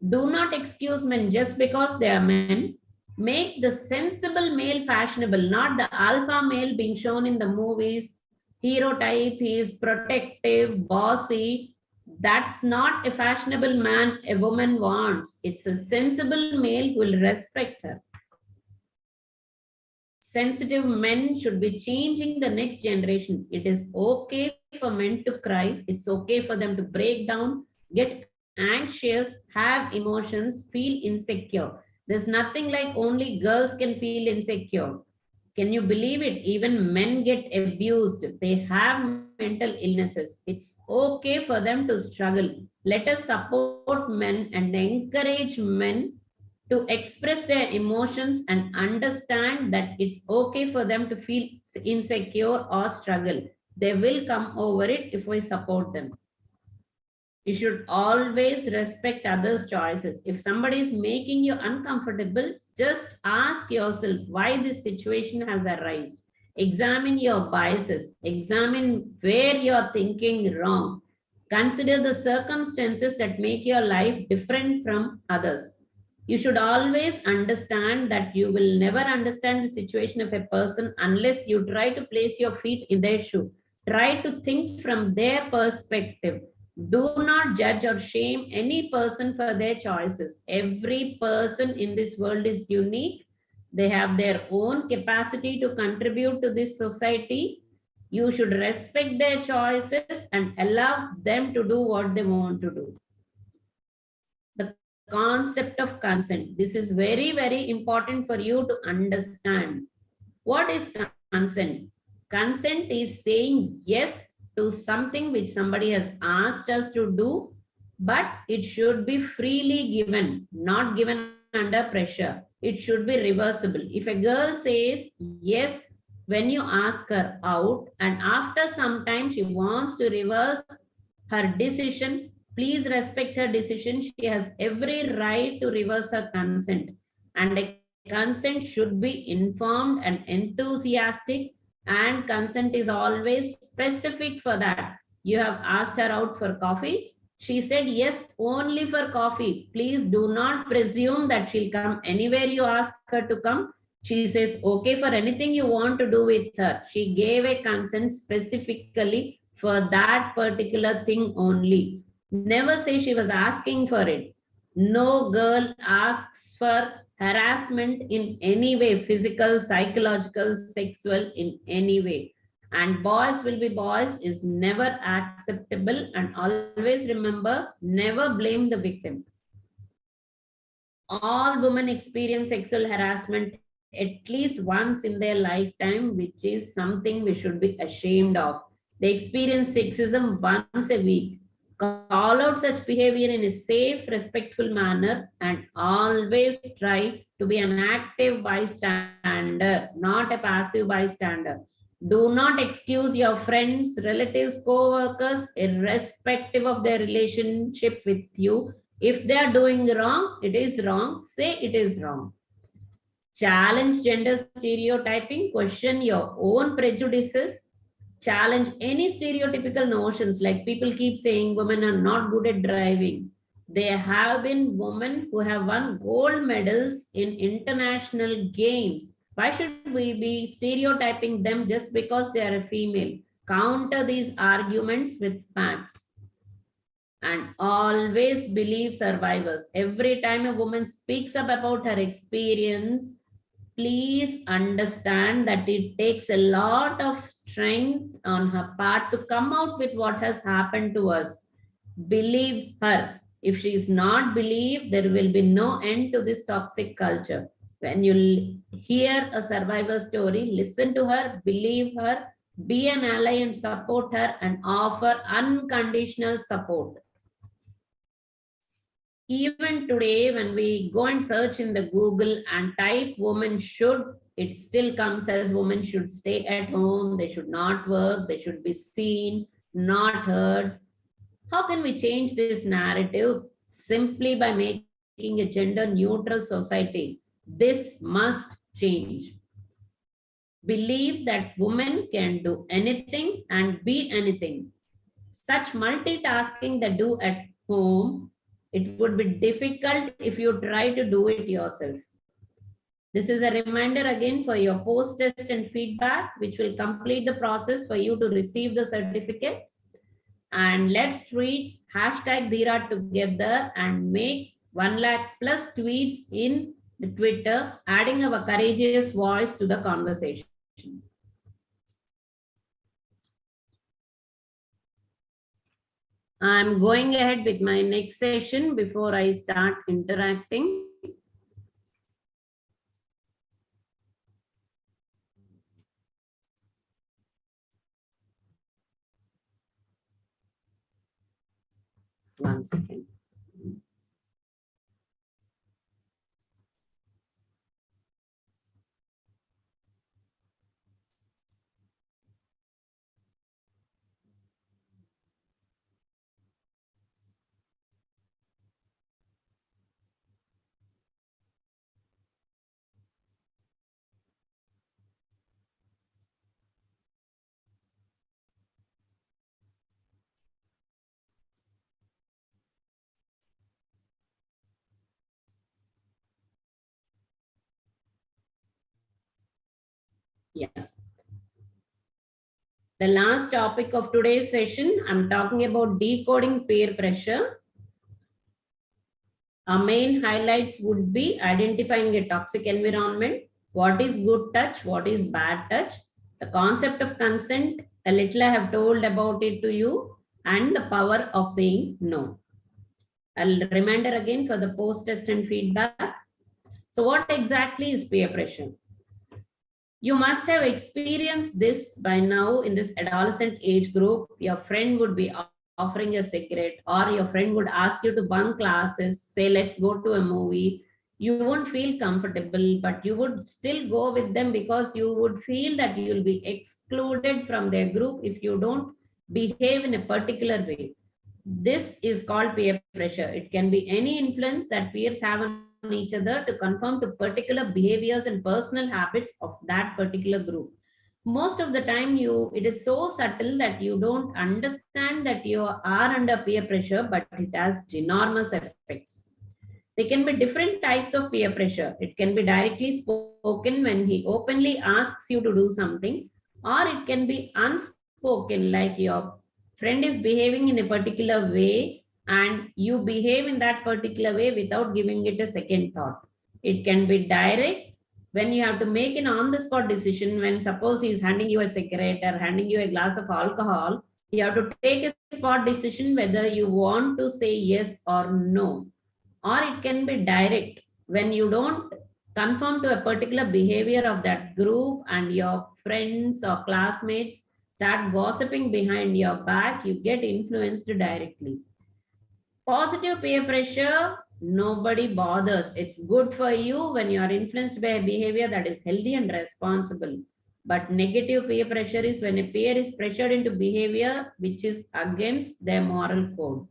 Do not excuse men just because they are men. Make the sensible male fashionable, not the alpha male being shown in the movies. Hero type, he is protective, bossy. That's not a fashionable man a woman wants. It's a sensible male who will respect her. Sensitive men should be changing the next generation. It is okay for men to cry. It's okay for them to break down, get anxious, have emotions, feel insecure. There's nothing like only girls can feel insecure. Can you believe it? Even men get abused. They have mental illnesses. It's okay for them to struggle. Let us support men and encourage men to express their emotions and understand that it's okay for them to feel insecure or struggle. They will come over it if we support them. You should always respect others' choices. If somebody is making you uncomfortable, just ask yourself why this situation has arisen. Examine your biases. Examine where you're thinking wrong. Consider the circumstances that make your life different from others. You should always understand that you will never understand the situation of a person unless you try to place your feet in their shoe. Try to think from their perspective. Do not judge or shame any person for their choices. Every person in this world is unique. They have their own capacity to contribute to this society. You should respect their choices and allow them to do what they want to do. The concept of consent. This is very, very important for you to understand. What is consent? Consent is saying yes to something which somebody has asked us to do, but it should be freely given, not given under pressure. It should be reversible. If a girl says yes when you ask her out, and after some time she wants to reverse her decision, please respect her decision. She has every right to reverse her consent. And a consent should be informed and enthusiastic, and consent is always specific for that. You have asked her out for coffee. She said yes only for coffee. Please do not presume that she'll come anywhere you ask her to come. She says okay for anything you want to do with her. She gave a consent specifically for that particular thing only. Never say she was asking for it. No girl asks for harassment in any way, physical, psychological, sexual, in any way. And boys will be boys is never acceptable. And always remember, never blame the victim. All women experience sexual harassment at least once in their lifetime, which is something we should be ashamed of. They experience sexism once a week. Call out such behavior in a safe, respectful manner, and always try to be an active bystander, not a passive bystander. Do not excuse your friends, relatives, co-workers, irrespective of their relationship with you. If they are doing wrong, it is wrong. Say it is wrong. Challenge gender stereotyping. Question your own prejudices. Challenge any stereotypical notions, like people keep saying women are not good at driving. There have been women who have won gold medals in international games. Why should we be stereotyping them just because they are a female? Counter these arguments with facts. And always believe survivors. Every time a woman speaks up about her experience, please understand that it takes a lot of strength on her part to come out with what has happened to us. Believe her. If she is not believed, there will be no end to this toxic culture. When you hear a survivor story, listen to her, believe her, be an ally and support her, and offer unconditional support. Even today, when we go and search in the Google and type women should, it still comes as women should stay at home, they should not work, they should be seen, not heard. How can we change this narrative? Simply by making a gender neutral society. This must change. believe that women can do anything and be anything. Such multitasking they do at home, it would be difficult if you try to do it yourself. This is a reminder again for your post-test and feedback, which will complete the process for you to receive the certificate. And let's tweet #Dheera together and make 1 lakh plus tweets in the Twitter, adding our courageous voice to the conversation. I'm going ahead with my next session before I start interacting. One second. Yeah. The last topic of today's session, I'm talking about decoding peer pressure. Our main highlights would be identifying a toxic environment, what is good touch, what is bad touch, the concept of consent, a little I have told about it to you, and the power of saying no. I'll reminder again for the post-test and feedback. So what exactly is peer pressure? You must have experienced this by now in this adolescent age group. Your friend would be offering a cigarette, or your friend would ask you to bunk classes, say, let's go to a movie. You won't feel comfortable, but you would still go with them because you would feel that you will be excluded from their group if you don't behave in a particular way. This is called peer pressure. It can be any influence that peers have on each other to conform to particular behaviors and personal habits of that particular group. Most of the time it is so subtle that you don't understand that you are under peer pressure, but it has ginormous effects. There can be different types of peer pressure. It can be directly spoken when he openly asks you to do something, or it can be unspoken, like your friend is behaving in a particular way and you behave in that particular way without giving it a second thought. It can be direct, when you have to make an on-the-spot decision, when suppose he is handing you a cigarette or handing you a glass of alcohol, you have to take a spot decision whether you want to say yes or no. Or it can be direct, when you don't conform to a particular behavior of that group and your friends or classmates start gossiping behind your back, you get influenced directly. Positive peer pressure, nobody bothers. It's good for you when you are influenced by a behavior that is healthy and responsible. But negative peer pressure is when a peer is pressured into behavior which is against their moral code.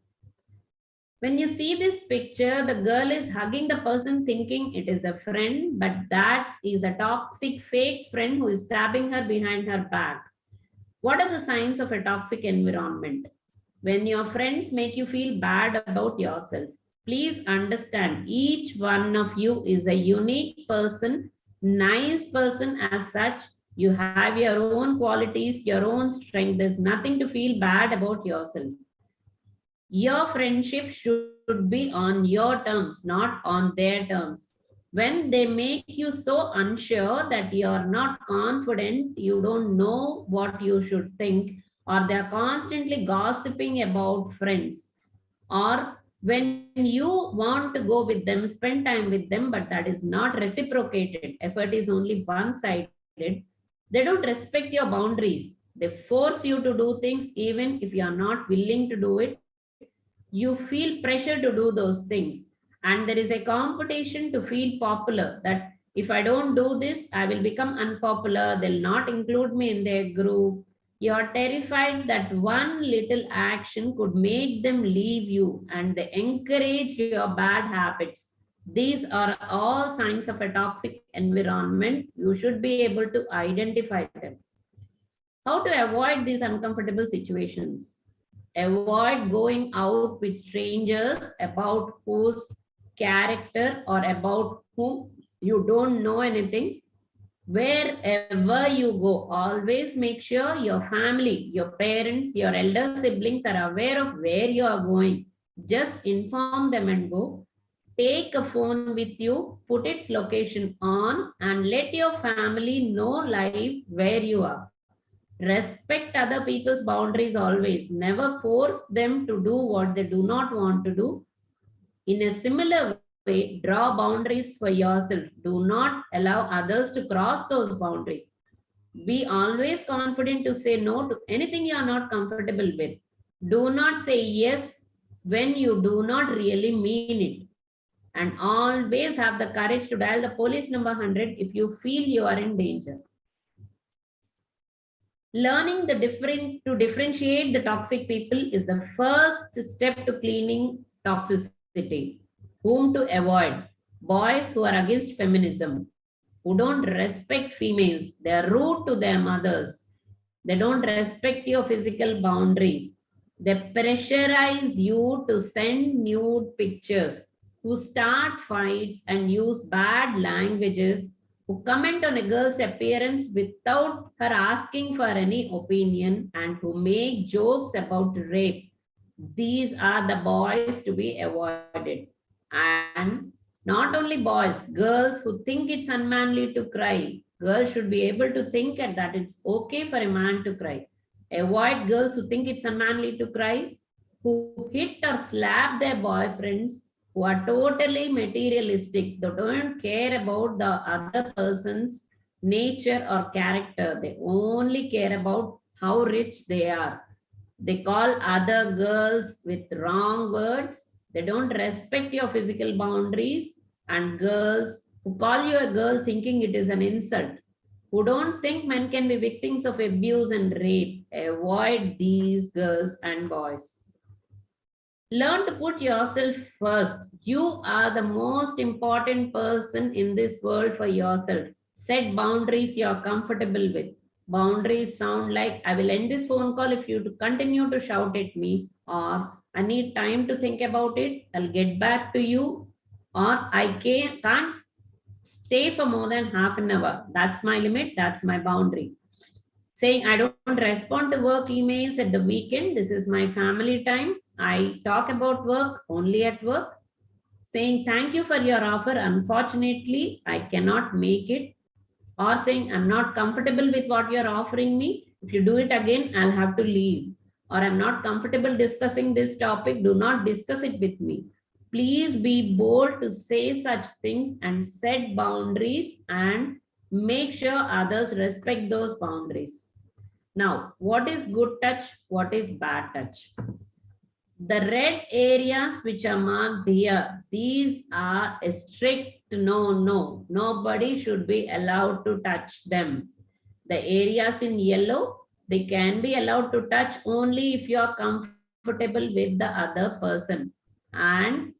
When you see this picture, the girl is hugging the person thinking it is a friend, but that is a toxic fake friend who is stabbing her behind her back. What are the signs of a toxic environment? When your friends make you feel bad about yourself, please understand each one of you is a unique person, nice person as such. You have your own qualities, your own strength. There's nothing to feel bad about yourself. Your friendship should be on your terms, not on their terms. When they make you so unsure that you're not confident, you don't know what you should think, or they're constantly gossiping about friends, or when you want to go with them, spend time with them, but that is not reciprocated, effort is only one-sided, they don't respect your boundaries. They force you to do things even if you are not willing to do it. You feel pressure to do those things, and there is a competition to feel popular, that if I don't do this, I will become unpopular, they'll not include me in their group. You are terrified that one little action could make them leave you, and they encourage your bad habits. These are all signs of a toxic environment. You should be able to identify them. How to avoid these uncomfortable situations? Avoid going out with strangers about whose character or about whom you don't know anything. Wherever you go, always make sure your family, your parents, your elder siblings are aware of where you are going. Just inform them and go. Take a phone with you, put its location on, and let your family know live where you are. Respect other people's boundaries always. Never force them to do what they do not want to do. In a similar way, draw boundaries for yourself. Do not allow others to cross those boundaries. Be always confident to say no to anything you are not comfortable with. Do not say yes when you do not really mean it. And always have the courage to dial the police number 100 if you feel you are in danger. Learning to differentiate the toxic people is the first step to cleaning toxicity. Whom to avoid? Boys who are against feminism, who don't respect females. They are rude to their mothers. They don't respect your physical boundaries. They pressurize you to send nude pictures, who start fights and use bad languages, who comment on a girl's appearance without her asking for any opinion, and who make jokes about rape. These are the boys to be avoided. And not only boys, girls who think it's unmanly to cry. Girls should be able to think that it's okay for a man to cry. Avoid girls who think it's unmanly to cry, who hit or slap their boyfriends, who are totally materialistic. They don't care about the other person's nature or character. They only care about how rich they are. They call other girls with wrong words. They don't respect your physical boundaries. And girls who call you a girl thinking it is an insult, who don't think men can be victims of abuse and rape. Avoid these girls and boys. Learn to put yourself first. You are the most important person in this world for yourself. Set boundaries you are comfortable with. Boundaries sound like, I will end this phone call if you continue to shout at me, or I need time to think about it, I'll get back to you, or I can't stay for more than half an hour. That's my limit, that's my boundary. Saying, I don't respond to work emails at the weekend, this is my family time, I talk about work only at work. Saying, thank you for your offer, unfortunately, I cannot make it. Or saying, I'm not comfortable with what you're offering me. If you do it again, I'll have to leave. Or I'm not comfortable discussing this topic. Do not discuss it with me. Please be bold to say such things and set boundaries and make sure others respect those boundaries. Now, what is good touch? What is bad touch? The red areas which are marked here, these are a strict no. Nobody should be allowed to touch them. The areas in yellow, they can be allowed to touch only if you are comfortable with the other person. And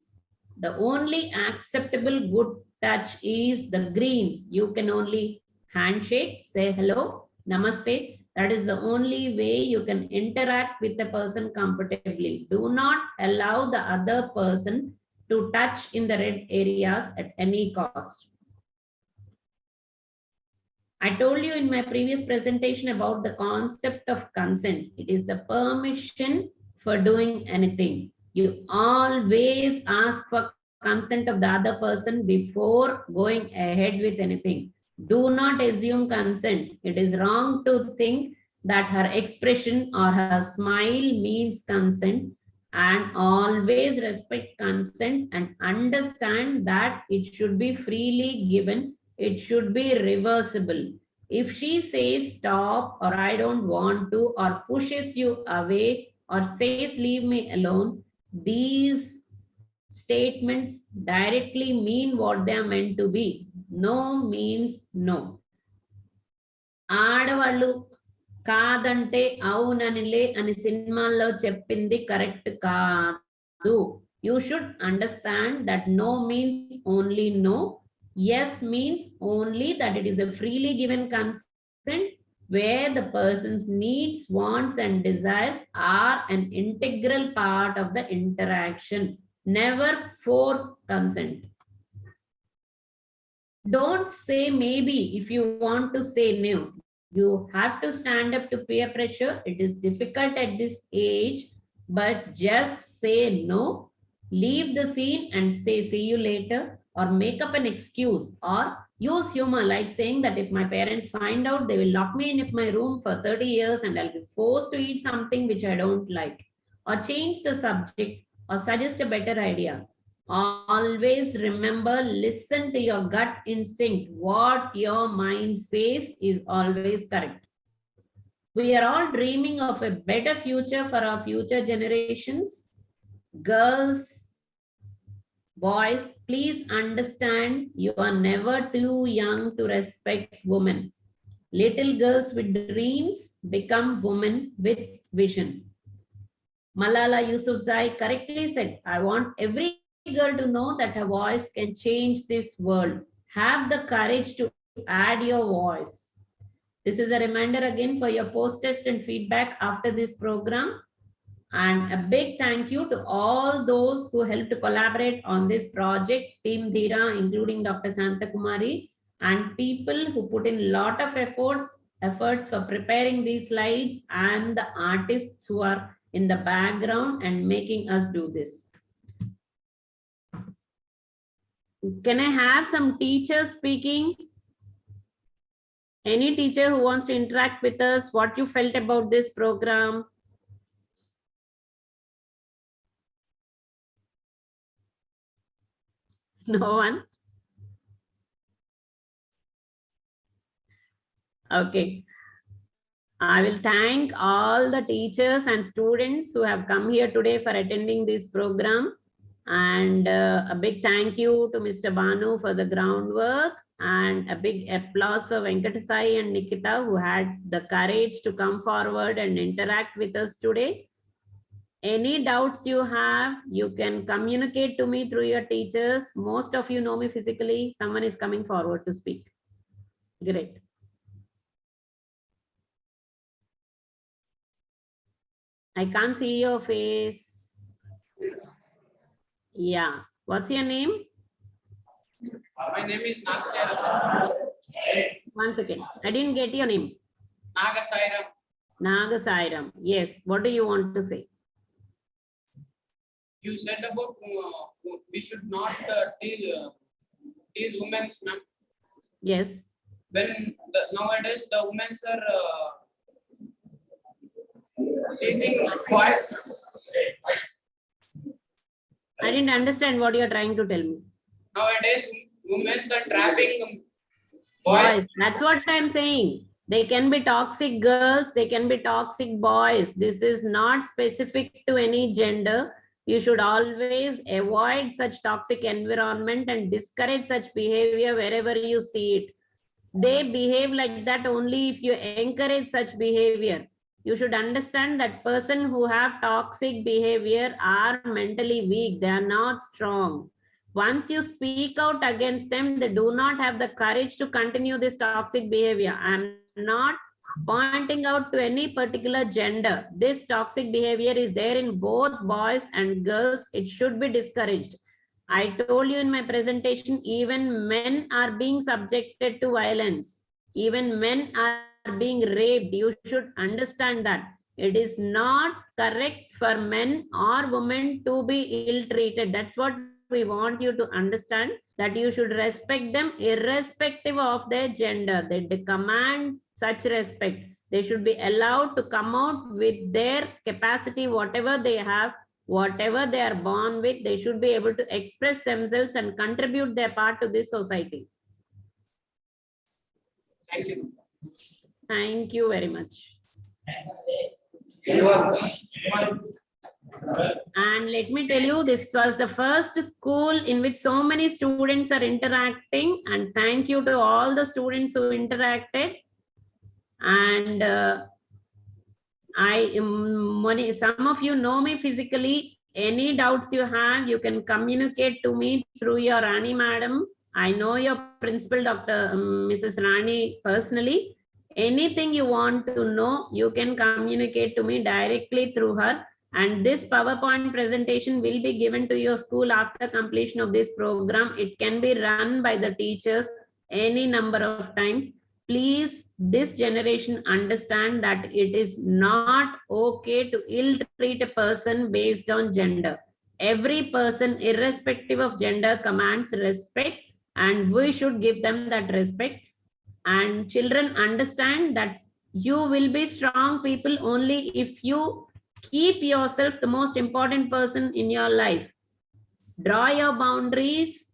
the only acceptable good touch is the greens. You can only handshake, say hello, namaste. That is the only way you can interact with the person comfortably. Do not allow the other person to touch in the red areas at any cost. I told you in my previous presentation about the concept of consent. It is the permission for doing anything. You always ask for consent of the other person before going ahead with anything. Do not assume consent. It is wrong to think that her expression or her smile means consent, and always respect consent and understand that it should be freely given. It should be reversible. If she says stop, or I don't want to, or pushes you away, or says leave me alone, these statements directly mean what they are meant to be. No means no. ఆడవాళ్ళు కాదంటే అవుననిలే అని సినిమాల్లో చెప్పింది correct కాదు. You should understand that no means only no. Yes means only that it is a freely given consent where the person's needs, wants, and desires are an integral part of the interaction. Never force consent. Don't say maybe if you want to say no. You have to stand up to peer pressure. It is difficult at this age, but just say no. Leave the scene and say see you later, or make up an excuse, or use humor like saying that if my parents find out, they will lock me in my room for 30 years and I'll be forced to eat something which I don't like, or change the subject, or suggest a better idea. Always remember, listen to your gut instinct. What your mind says is always correct. We are all dreaming of a better future for our future generations. Girls, boys, please understand you are never too young to respect women. Little girls with dreams become women with vision. Malala Yousafzai correctly said, I want every girl to know that her voice can change this world. Have the courage to add your voice. This is a reminder again for your post-test and feedback after this program. And a big thank you to all those who helped to collaborate on this project, Team Dheera, including Dr. Santa Kumari, and people who put in a lot of efforts for preparing these slides, and the artists who are in the background and making us do this. Can I have some teachers speaking? Any teacher who wants to interact with us, what you felt about this program? No one? Okay. I will thank all the teachers and students who have come here today for attending this program. And a big thank you to Mr. Banu for the groundwork, and a big applause for Venkatasai and Nikita, who had the courage to come forward and interact with us today. Any doubts you have, you can communicate to me through your teachers. Most of you know me physically. Someone is coming forward to speak. Great. I can't see your face. Yeah. What's your name? My name is Nagasairam. 1 second. I didn't get your name. Nagasairam. Nagasairam. Yes. What do you want to say? You said about we should not tease women, ma'am. Yes. When nowadays the women are teasing boys. I didn't understand what you're trying to tell me. Nowadays, women are trapping boys. That's what I'm saying. They can be toxic girls, they can be toxic boys. This is not specific to any gender. You should always avoid such toxic environment and discourage such behavior wherever you see it. They behave like that only if you encourage such behavior. You should understand that person who have toxic behavior are mentally weak. They are not strong. Once you speak out against them, they do not have the courage to continue this toxic behavior. I'm not pointing out to any particular gender. This toxic behavior is there in both boys and girls. It should be discouraged. I told you in my presentation, even men are being subjected to violence. Even men are being raped. You should understand that. It is not correct for men or women to be ill-treated. That's what we want you to understand, that you should respect them irrespective of their gender. They command such respect. They should be allowed to come out with their capacity, whatever they have, whatever they are born with. They should be able to express themselves and contribute their part to this society. Thank you. Thank you very much. And let me tell you, this was the first school in which so many students are interacting, and thank you to all the students who interacted. And some of you know me physically. Any doubts you have, you can communicate to me through your Rani madam. I know your principal, Dr. Mrs. Rani, personally. Anything you want to know, you can communicate to me directly through her. And this PowerPoint presentation will be given to your school after completion of this program. It can be run by the teachers any number of times. Please, this generation understand that it is not okay to ill treat a person based on gender. Every person, irrespective of gender, commands respect, and we should give them that respect. And children understand that you will be strong people only if you keep yourself the most important person in your life. Draw your boundaries.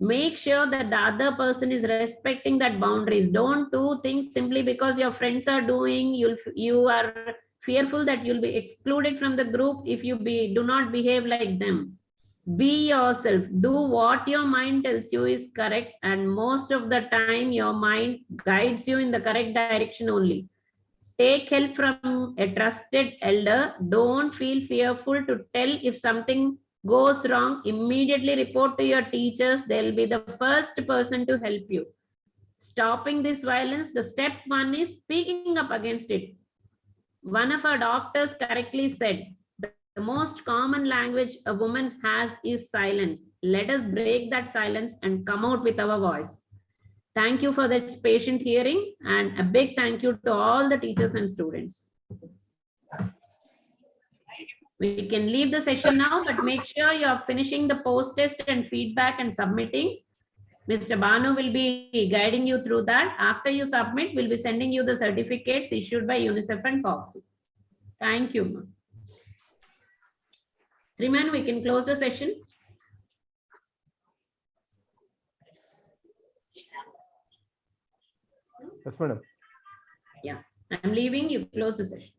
Make sure that the other person is respecting that boundaries. Don't do things simply because your friends are doing. You are fearful that you'll be excluded from the group if you do not behave like them. Be yourself. Do what your mind tells you is correct, and most of the time your mind guides you in the correct direction only. Take help from a trusted elder. Don't feel fearful to tell if something goes wrong. Immediately report to your teachers. They'll be the first person to help you. Stopping this violence, the step one is speaking up against it. One of our doctors correctly said, the most common language a woman has is silence. Let us break that silence and come out with our voice. Thank you for that patient hearing, and a big thank you to all the teachers and students. We can leave the session now, but make sure you're finishing the post-test and feedback and submitting. Mr. Banu will be guiding you through that. After you submit, we'll be sending you the certificates issued by UNICEF and Foxy. Thank you. Sriman, we can close the session. Yes, madam. Yeah, I'm leaving. You close the session.